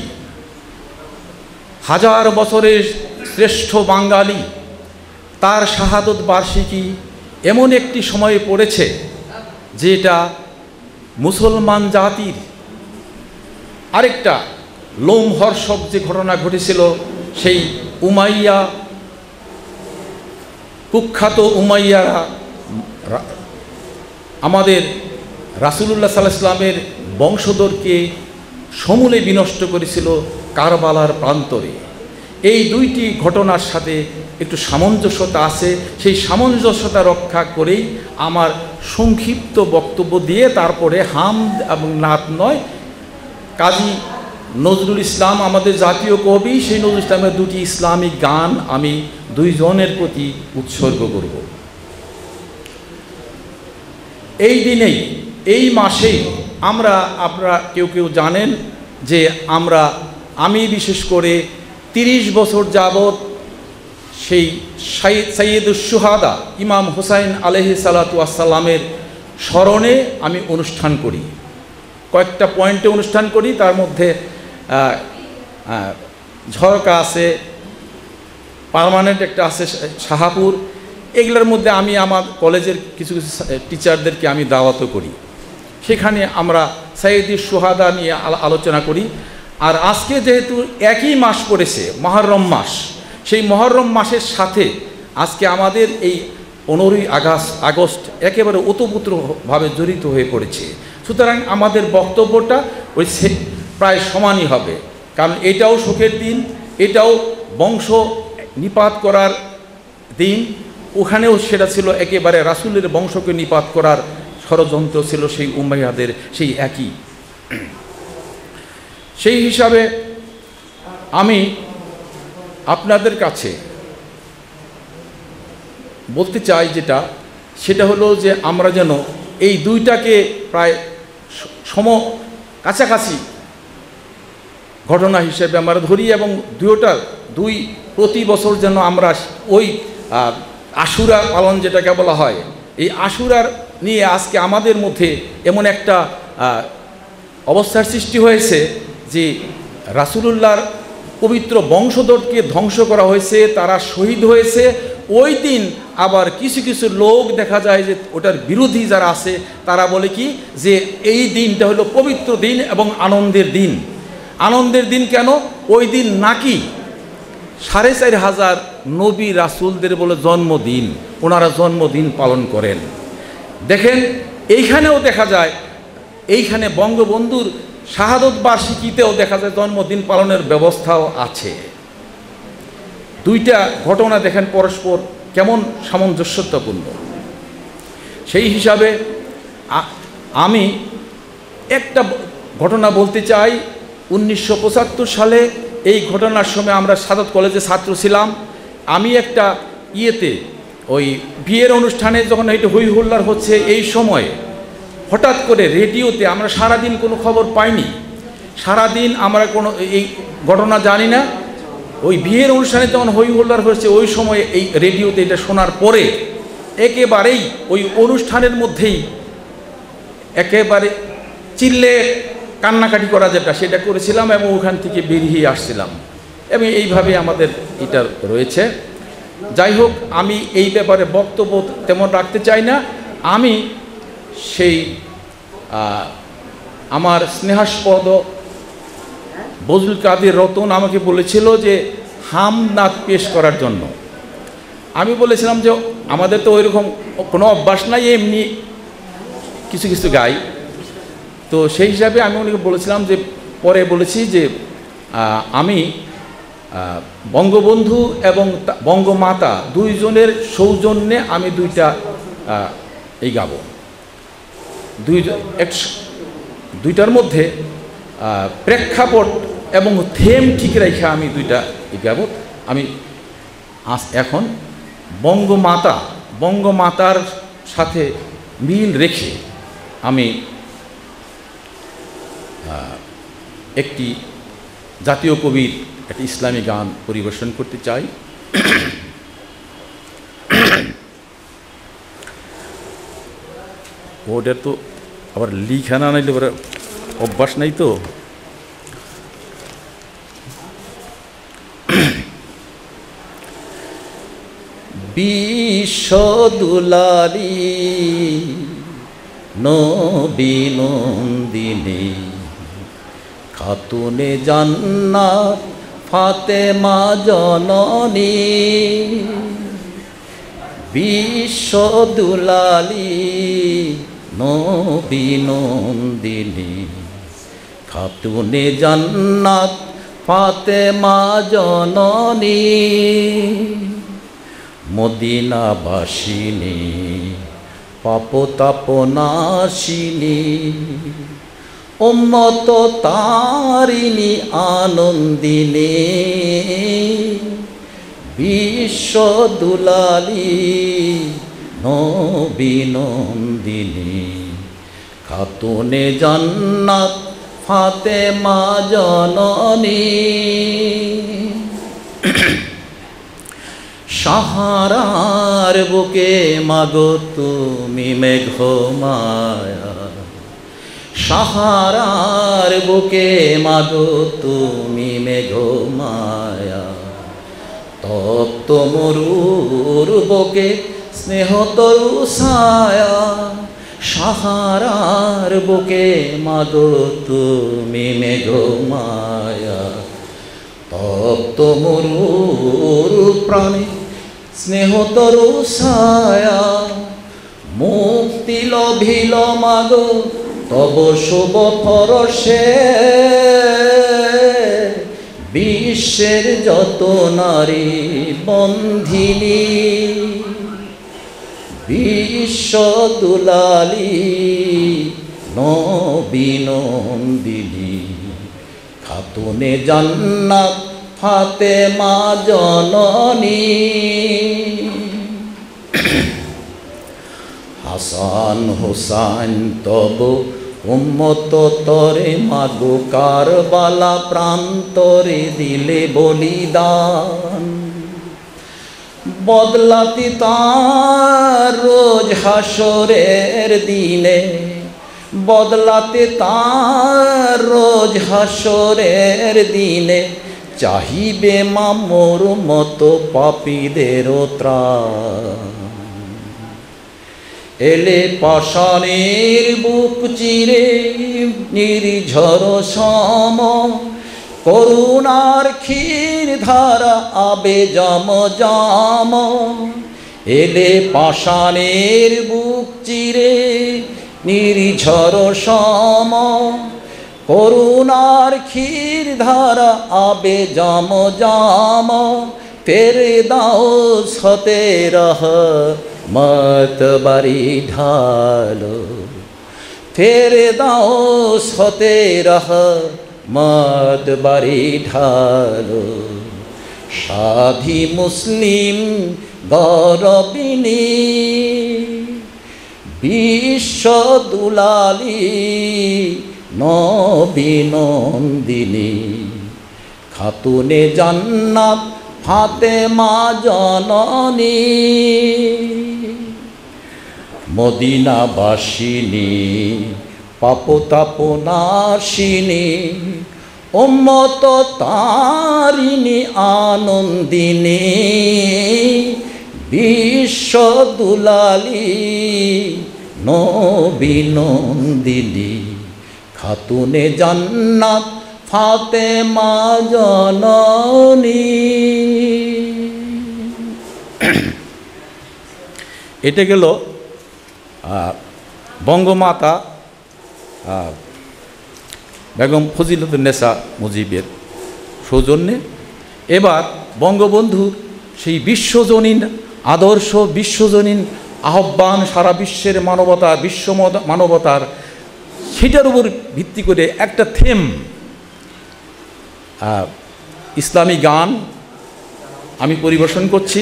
হাজার বছরের শ্রেষ্ঠ বাঙালি তার শাহাদত বার্ষিকী এমন একটি সময়ে পড়েছে যেটা মুসলমান জাতির আরেকটা লোমহর্ষক যে ঘটনা ঘটেছিল, সেই উমাইয়া কুখ্যাত উমাইয়ারা আমাদের রাসূলুল্লাহ সাল্লাল্লাহু আলাইহি ওয়াসাল্লামের বংশধরকে সমূলে বিনষ্ট করেছিল কারবালার প্রান্তরে। এই দুইটি ঘটনার সাথে একটু সামঞ্জস্যতা আছে, সেই সামঞ্জস্যতা রক্ষা করেই আমার সংক্ষিপ্ত বক্তব্য দিয়ে তারপরে হামদ এবং নাত নয়, কাজী নজরুল ইসলাম আমাদের জাতীয় কবি, সেই নজরুল ইসলামের দুটি ইসলামিক গান আমি দুইজনের প্রতি উৎসর্গ করব। এই দিনেই এই মাসেই আপনারা কেউ কেউ জানেন যে আমি বিশেষ করে ৩০ বছর যাবৎ সেই সাইয়্যিদুশ শুহাদা ইমাম হুসাইন আলাইহিস সালাতু ওয়াস সালামের স্মরণে আমি অনুষ্ঠান করি। কয়েকটা পয়েন্টে অনুষ্ঠান করি, তার মধ্যে ঝরকা আছে, পার্মানেন্ট একটা আছে শাহাপুর। এগুলোর মধ্যে আমি আমার কলেজের কিছু কিছু টিচারদেরকে আমি দাওয়াতও করি, সেখানে আমরা সাইয়্যিদুশ শুহাদা নিয়ে আলোচনা করি। আর আজকে যেহেতু একই মাস পড়েছে, মুহররম মাস, সেই মুহররম মাসের সাথে আজকে আমাদের এই 15ই আগস্ট একেবারে ওতপ্রোতভাবে জড়িত হয়ে পড়েছে। সুতরাং আমাদের বক্তব্যটা ওই প্রায় সমানই হবে, কারণ এটাও শোকের দিন, এটাও বংশ নিপাত করার দিন। ওখানেও সেটা ছিল একেবারে রাসূলের বংশকে নিপাত করার ষড়যন্ত্র ছিল সেই উমাইয়াদের, সেই একই। সেই হিসাবে আমি আপনাদের কাছে বলতে চাই সেটা হলো যে আমরা যেন এই দুইটাকে প্রায় কাছাকাছি ঘটনা হিসেবে আমরা ধরি, এবং দুই প্রতি বছর যেন আমরা ওই আশুরা পালন যেটাকে বলা হয়, এই আশুরার নিয়ে আজকে আমাদের মধ্যে এমন একটা অবস্থার সৃষ্টি হয়েছে যে রাসূলুল্লাহর পবিত্র বংশধরকে ধ্বংস করা হয়েছে, তারা শহীদ হয়েছে। ওই দিন আবার কিছু কিছু লোক দেখা যায় যে ওটার বিরোধী যারা আছে তারা বলে কি যে এই দিনটা হলো পবিত্র দিন এবং আনন্দের দিন। আনন্দের দিন কেন? ওই দিন নাকি 4500 নবী রাসূলদের বলে জন্মদিন, ওনারা জন্মদিন পালন করেন। দেখেন এইখানেও দেখা যায়, এইখানে বঙ্গবন্ধুর শাহাদত বার্ষিকীতেও দেখা যায় জন্মদিন পালনের ব্যবস্থাও আছে। দুইটা ঘটনা দেখেন পরস্পর কেমন সামঞ্জস্যপূর্ণ। সেই হিসাবে আমি একটা ঘটনা বলতে চাই। 1975 সালে এই ঘটনার সময় আমরা সাদত কলেজে ছাত্র ছিলাম। আমি একটা ওই বিয়ের অনুষ্ঠানে যখন এটা হই হুল্লার হচ্ছে, এই সময় হঠাৎ করে রেডিওতে, আমরা সারাদিন কোনো খবর পাইনি, সারাদিন আমরা কোনো এই ঘটনা জানি না। ওই বিয়ের অনুষ্ঠানে যখন হই হুল্লার হয়েছে ওই সময় এই রেডিওতে এটা শোনার পরে একেবারেই ওই অনুষ্ঠানের মধ্যেই একেবারে চিল্লে কান্নাকাটি করা যেটা সেটা করেছিলাম এবং ওখান থেকে বেরিয়ে আসছিলাম, এবং এইভাবে আমাদের এটা রয়েছে। যাই হোক, আমি এই ব্যাপারে বক্তব্য তেমন রাখতে চাই না। আমি সেই আমার স্নেহাস্পদ বজলুল কাদের রতন আমাকে বলেছিল যে হামনাদ পেশ করার জন্য। আমি বলেছিলাম যে আমাদের তো ওইরকম কোনো অভ্যাস নাই, এমনি কিছু কিছু গাই। তো সেই হিসাবে আমি ওনাকে বলেছিলাম যে, পরে বলেছি যে আমি বঙ্গবন্ধু এবং বঙ্গমাতা দুইজনের সৌজন্যে আমি দুইটা এই গাব। দুইটার মধ্যে প্রেক্ষাপট এবং থেম ঠিক রেখে আমি দুইটা এই গাব। আমি এখন বঙ্গমাতার সাথে মিল রেখে আমি একটি জাতীয় কবির একটি ইসলামী গান পরিবেশন করতে চাই। ওটা তো আবার লিখা না নাইলে ওরা অভ্যাস নাই তো। বিশ্বদুলারি নবী নন্দিনী খাতুনে জান্নাত ফাতেমা জননী, বিশ্বদুলালি নবী নন্দিনী খাতুনে জান্নাত ফাতেমা জননী, মদিনাবাসিনী পাপতাপনাশিনী, উম্মত তারিণী আনন্দিনী, বিশ্বদুলালি নবী নন্দিনী খাতুনে জান্নাত ফাতেমা জননী, সাহারার বুকে মাগো তুমি মেঘমায়া, সাহারার বুকে মাগো তুমি মেঘমায়া, তপ্ত মরুর বুকে স্নেহতরু ছায়া, সাহারার বুকে মাগো তুমি মেঘমায়া, তপ্ত মরুর প্রাণে স্নেহতরু ছায়া, মুক্তি লভিল মাগো তব শুভ পরশে, বিশ্বের যত নারী বন্ধিনী, বিশ্ব দুলালী নবী নন্দিনী, খাতুনে জান্নাত ফাতেমা জননী। হাসান হোসাইন তব উম্মত তরে মাগো কারবালা প্রান্তরে দিলে বলিদান, বদলাতি তার রোজ হাসরের দিনে, বদলাতে তার রোজ হাসরের দিনে, চাহিবে মামোর মতো পাপীদেরও ত্রাণ। এলে পাষাণের বুক চিরে নির্ঝর সম, করুণার ক্ষীর ধারা আবে জম জম। এলে পাষাণের বুক চিরে নির্ঝর সম, করুণার ক্ষীর ধারা আবে জম জম। তেরে দাও সতে রহ মত বাড়ি ঢালো, তেরে দাও সতে রহ মত বাড়ি ঢালো। সাধী মুসলিম গৌরবিনী, বিশ্ব দুলালী নবী নন্দিনী, খাতুনে জান্নাত ফাতেমা জননী। মদিনাবাসিনী পাপতাপনাশিনী, উম্মত তারিণী আনন্দিনী, বিশ্ব দুলালী নবী নন্দিনী, খাতুনে জান্নাত ফাতেমা জননী। এটা গেল বঙ্গমাতা বেগম ফজিলতুন্নেসা মুজিবের সৌজন্যে। এবার বঙ্গবন্ধুর সেই বিশ্বজনীন আদর্শ, বিশ্বজনীন আহ্বান, সারা বিশ্বের মানবতা, বিশ্ব মানবতার, সেটার উপর ভিত্তি করে একটা থেম ইসলামী গান আমি পরিবেশন করছি,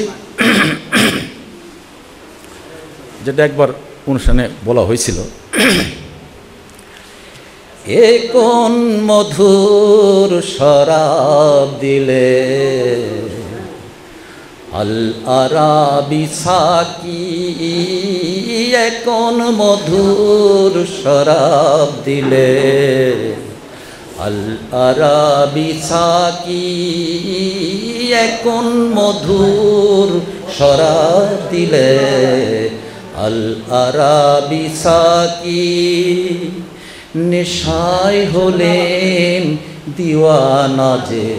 যেটা একবার অনুষ্ঠানে বলা হয়েছিল। এ কোন মধুর শরাব দিলে আল আরাবি সাকি, এ কোন মধুর শরাব দিলে আল আরাবি সাকি, এ কোন মধুর শরাব দিলে আল আরাবি সাকি। নেশায় হলেন দিওয়ানা যে,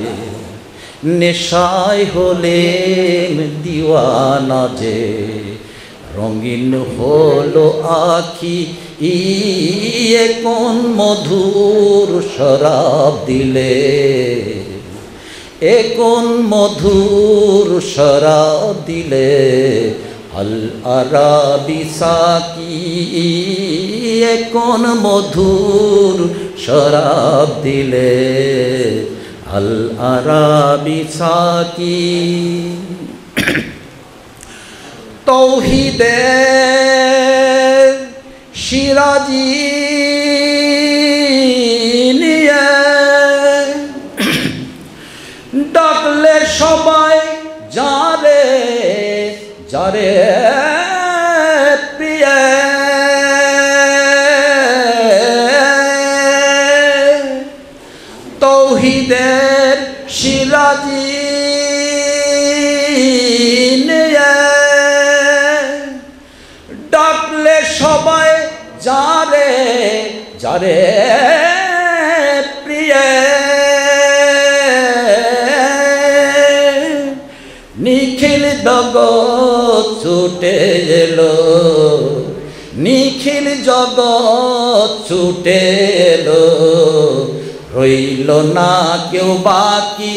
নেশায় হলেন দিওয়ানা যে, রঙিন হলো আখি এ কোন মধুর শরাব দিলে, এ কোন মধুর শরাব দিলে আল আরাবি সাকি, এ কোন মধুর শরাব দিলে আল আরাবি সাকি। তৌহিদের সিরাজি নিয়ে ডাকলে সবাই যারে যারে প্রিয়, তৌহিদের সিরাজি নিয়ে ডাকলে সবাই যারে যারে প্রিয় নিখিল জগৎ ছুটে এলো, নিখিল জগৎ ছুটে এলো, রইল না কেউ বাকি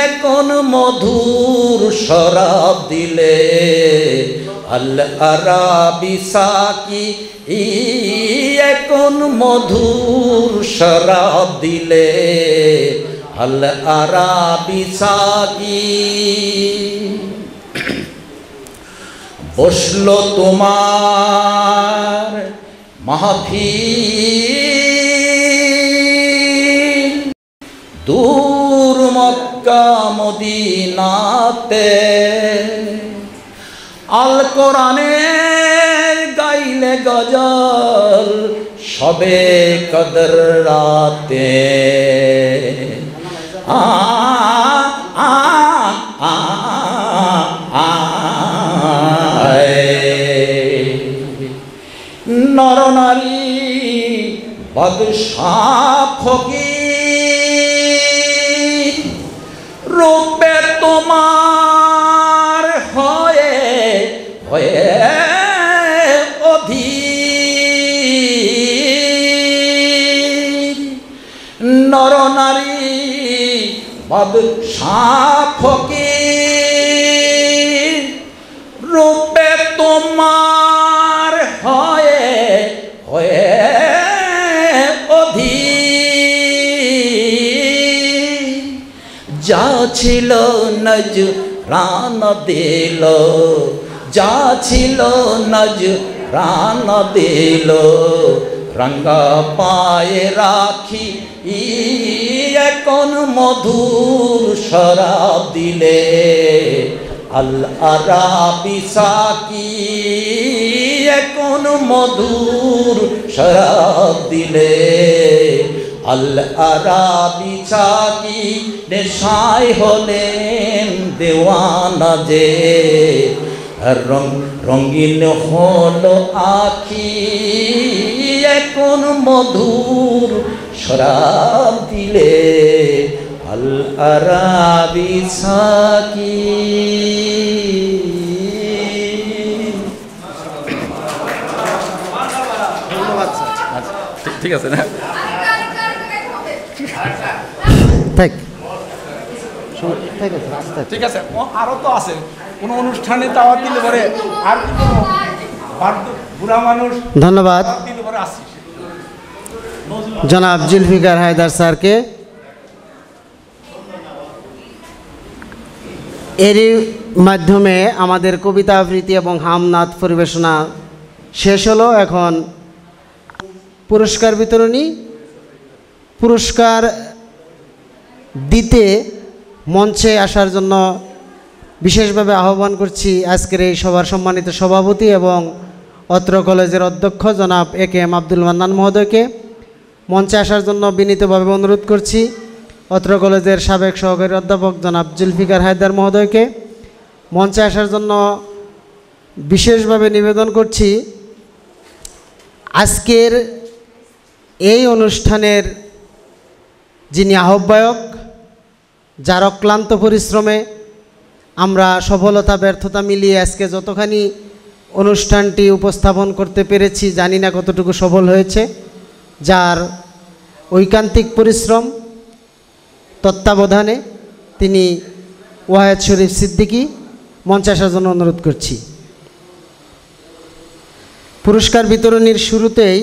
এখন মধুর শরাব দিলে আল আরাবি সাকি এখন মধুর শরাব দিলে আল আরাবি সাকি বসলো তোমার মাহফিল দূর মক্কা মদিনাতে আল কোরআনের গাইলে গজল সবে কদর রাতে আ আ আ নরনারী বাদশাহ ফকির রূপে তোমার হয়ে হয়ে অধীর নরনারী বাদশাহ ফকির রূপে তোমার হয়ে হয়ে অধীর যা ছিল নজরান দিল যা ছিল নজরান দিল রঙ্গা পায়ে রাখি এখন মধুর শরাব দিলে আল আরাবি সাকি এখন মধুর শরাব দিলে আল আরাবি সাকি নেশায় হলেন দেওয়ানা যে রঙিন হলো আখি এখন মধুর শরাব দিলে আল আরাবি সাকি ঠিক আছে না ঠিক আছে আরো তো আছে কোন অনুষ্ঠানে দাওয়াত দিলে পরে আর কি কোনো বুড়া মানুষ ধন্যবাদ জনাব জুলফিকার হায়দার স্যারকে। এরই মাধ্যমে আমাদের কবিতা আবৃত্তি এবং হামনাদ পরিবেশনা শেষ হলো। এখন পুরস্কার বিতরণী। পুরস্কার দিতে মঞ্চে আসার জন্য বিশেষভাবে আহ্বান করছি আজকের এই সভার সম্মানিত সভাপতি এবং অত্র কলেজের অধ্যক্ষ জনাব এ কে এম আব্দুল মান্নান মহোদয়কে মঞ্চে আসার জন্য বিনীতভাবে অনুরোধ করছি। অত্র কলেজের সাবেক সহকারী অধ্যাপক জনাব জুলফিকার হায়দার মহোদয়কে মঞ্চে আসার জন্য বিশেষভাবে নিবেদন করছি। আজকের এই অনুষ্ঠানের যিনি আহ্বায়ক, যার অক্লান্ত পরিশ্রমে আমরা সফলতা ব্যর্থতা মিলিয়ে আজকে যতখানি অনুষ্ঠানটি উপস্থাপন করতে পেরেছি জানি না কতটুকু সফল হয়েছে, যার ঐকান্তিক পরিশ্রম তত্ত্বাবধানে তিনি ওয়াহেদ শরীফ সিদ্দিকী মঞ্চে আসার জন্য অনুরোধ করছি। পুরস্কার বিতরণীর শুরুতেই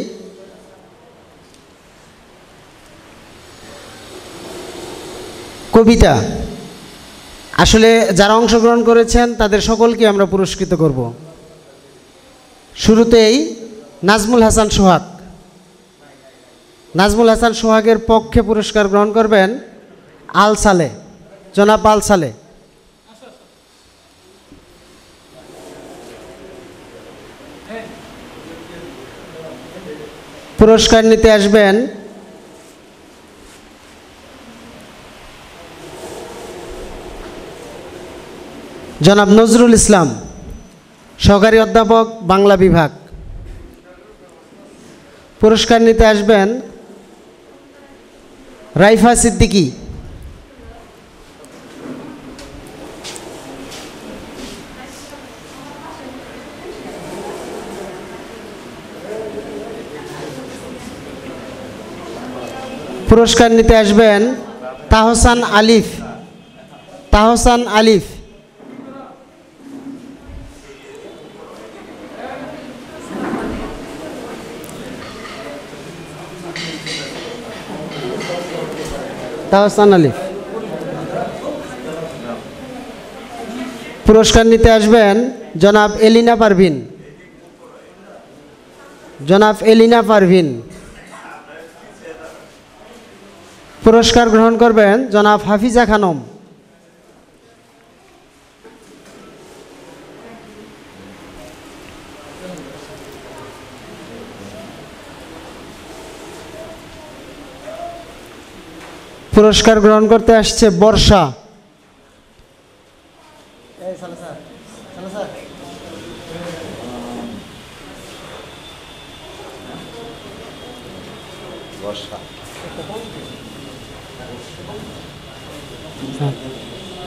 কবিতা, আসলে যারা অংশগ্রহণ করেছেন তাদের সকলকে আমরা পুরস্কৃত করব। শুরুতেই নাজমুল হাসান সোহাগ, নাজমুল হাসান সোহাগের পক্ষে পুরস্কার গ্রহণ করবেন আল সালে, জনাব আল সালে। পুরস্কার নিতে আসবেন জনাব নজরুল ইসলাম, সহকারী অধ্যাপক, বাংলা বিভাগ। পুরস্কার নিতে আসবেন রাইফা সিদ্দিকী। পুরস্কার নিতে আসবেন তাহসান আলিফ। তাহসান আলিফ। তাহসান আলিফ। পুরস্কার নিতে আসবেন জনাব এলিনা পারভিন। জনাব এলিনা পারভিন। পুরস্কার গ্রহণ করবেন জনাব হাফিজা খানম। পুরস্কার গ্রহণ করতে আসছে বর্ষা।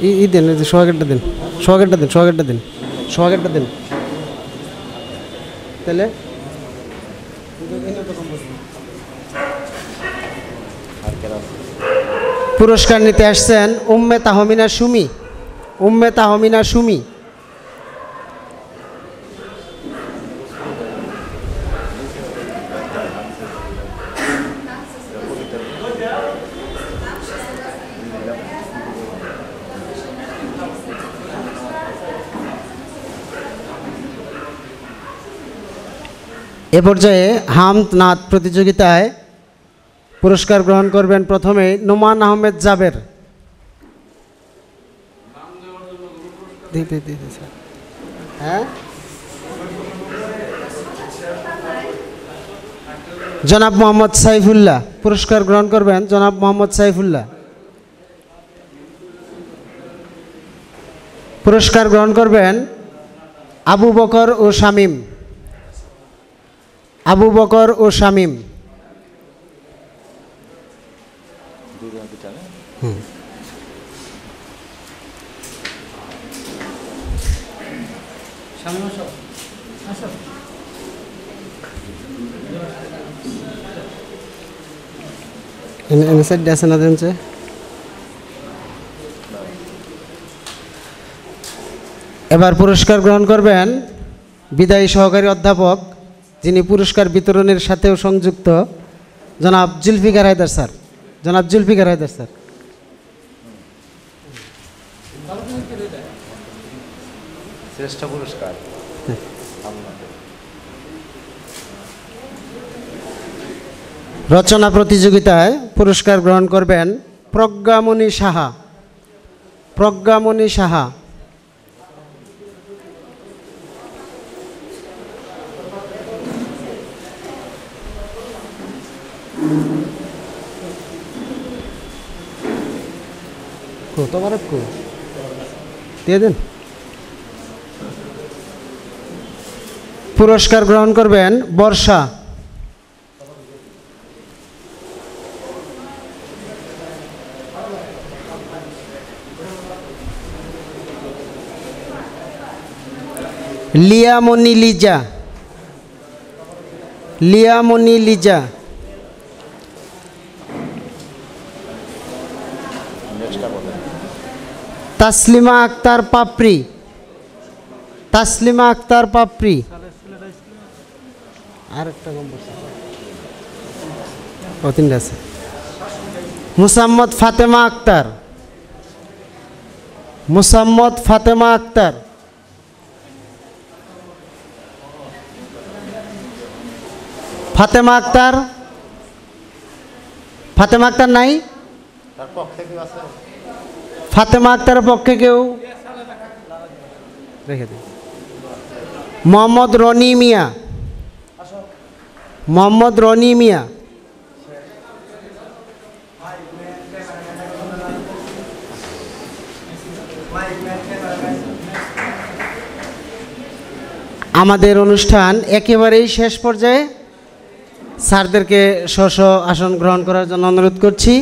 ই দেন, সোহাগেরটা দিন, সোহাগেরটা দিন, সোহাগেরটা দিন, সোহাগেরটা দিন। তাহলে পুরস্কার নিতে আসছেন উম্মে তাহমিনা সুমি। উম্মে তাহমিনা সুমি। এ পর্যায়ে হামদ নাত প্রতিযোগিতায় পুরস্কার গ্রহণ করবেন প্রথমে নোমান আহমেদ জাবের। হ্যাঁ, জনাব মোহাম্মদ সাইফুল্লাহ। পুরস্কার গ্রহণ করবেন জনাব মোহাম্মদ সাইফুল্লাহ। পুরস্কার গ্রহণ করবেন আবু বকর ও শামীম। আবু বকর ও শামীম। এবার পুরস্কার গ্রহণ করবেন বিদায়ী সহকারী অধ্যাপক, যিনি পুরস্কার বিতরণের সাথেও সংযুক্ত, জনাব জুলফিকার হায়দার স্যার। জনাব জুলফিকার হায়দার স্যার। শ্রেষ্ঠ পুরস্কার রচনা প্রতিযোগিতায় পুরস্কার গ্রহণ করবেন প্রজ্ঞামণি সাহা। প্রজ্ঞামণি সাহা। দিয়ে দেন। পুরস্কার গ্রহণ করবেন বর্ষা। লিয়ামণি লিজা। লিয়ামণি লিজা। তাসলিমা আক্তার পাপড়ি। তাসলিমা আক্তার পাপড়ি। আর একটা তিনটা আছে। মুসাম্মদ ফাতেমা আক্তার। মুসাম্মদ ফাতেমা আক্তার। ফাতেমা আক্তার। ফাতেমা আক্তার নাই? ফাতেমা আক্তারের পক্ষে কেউ রেখে দিন। মোহাম্মদ রনি মিয়া। মোহাম্মদ রনি মিয়া। আমাদের অনুষ্ঠান একেবারেই শেষ পর্যায়ে। স্যারদেরকে স্ব স্ব আসন গ্রহণ করার জন্য অনুরোধ করছি।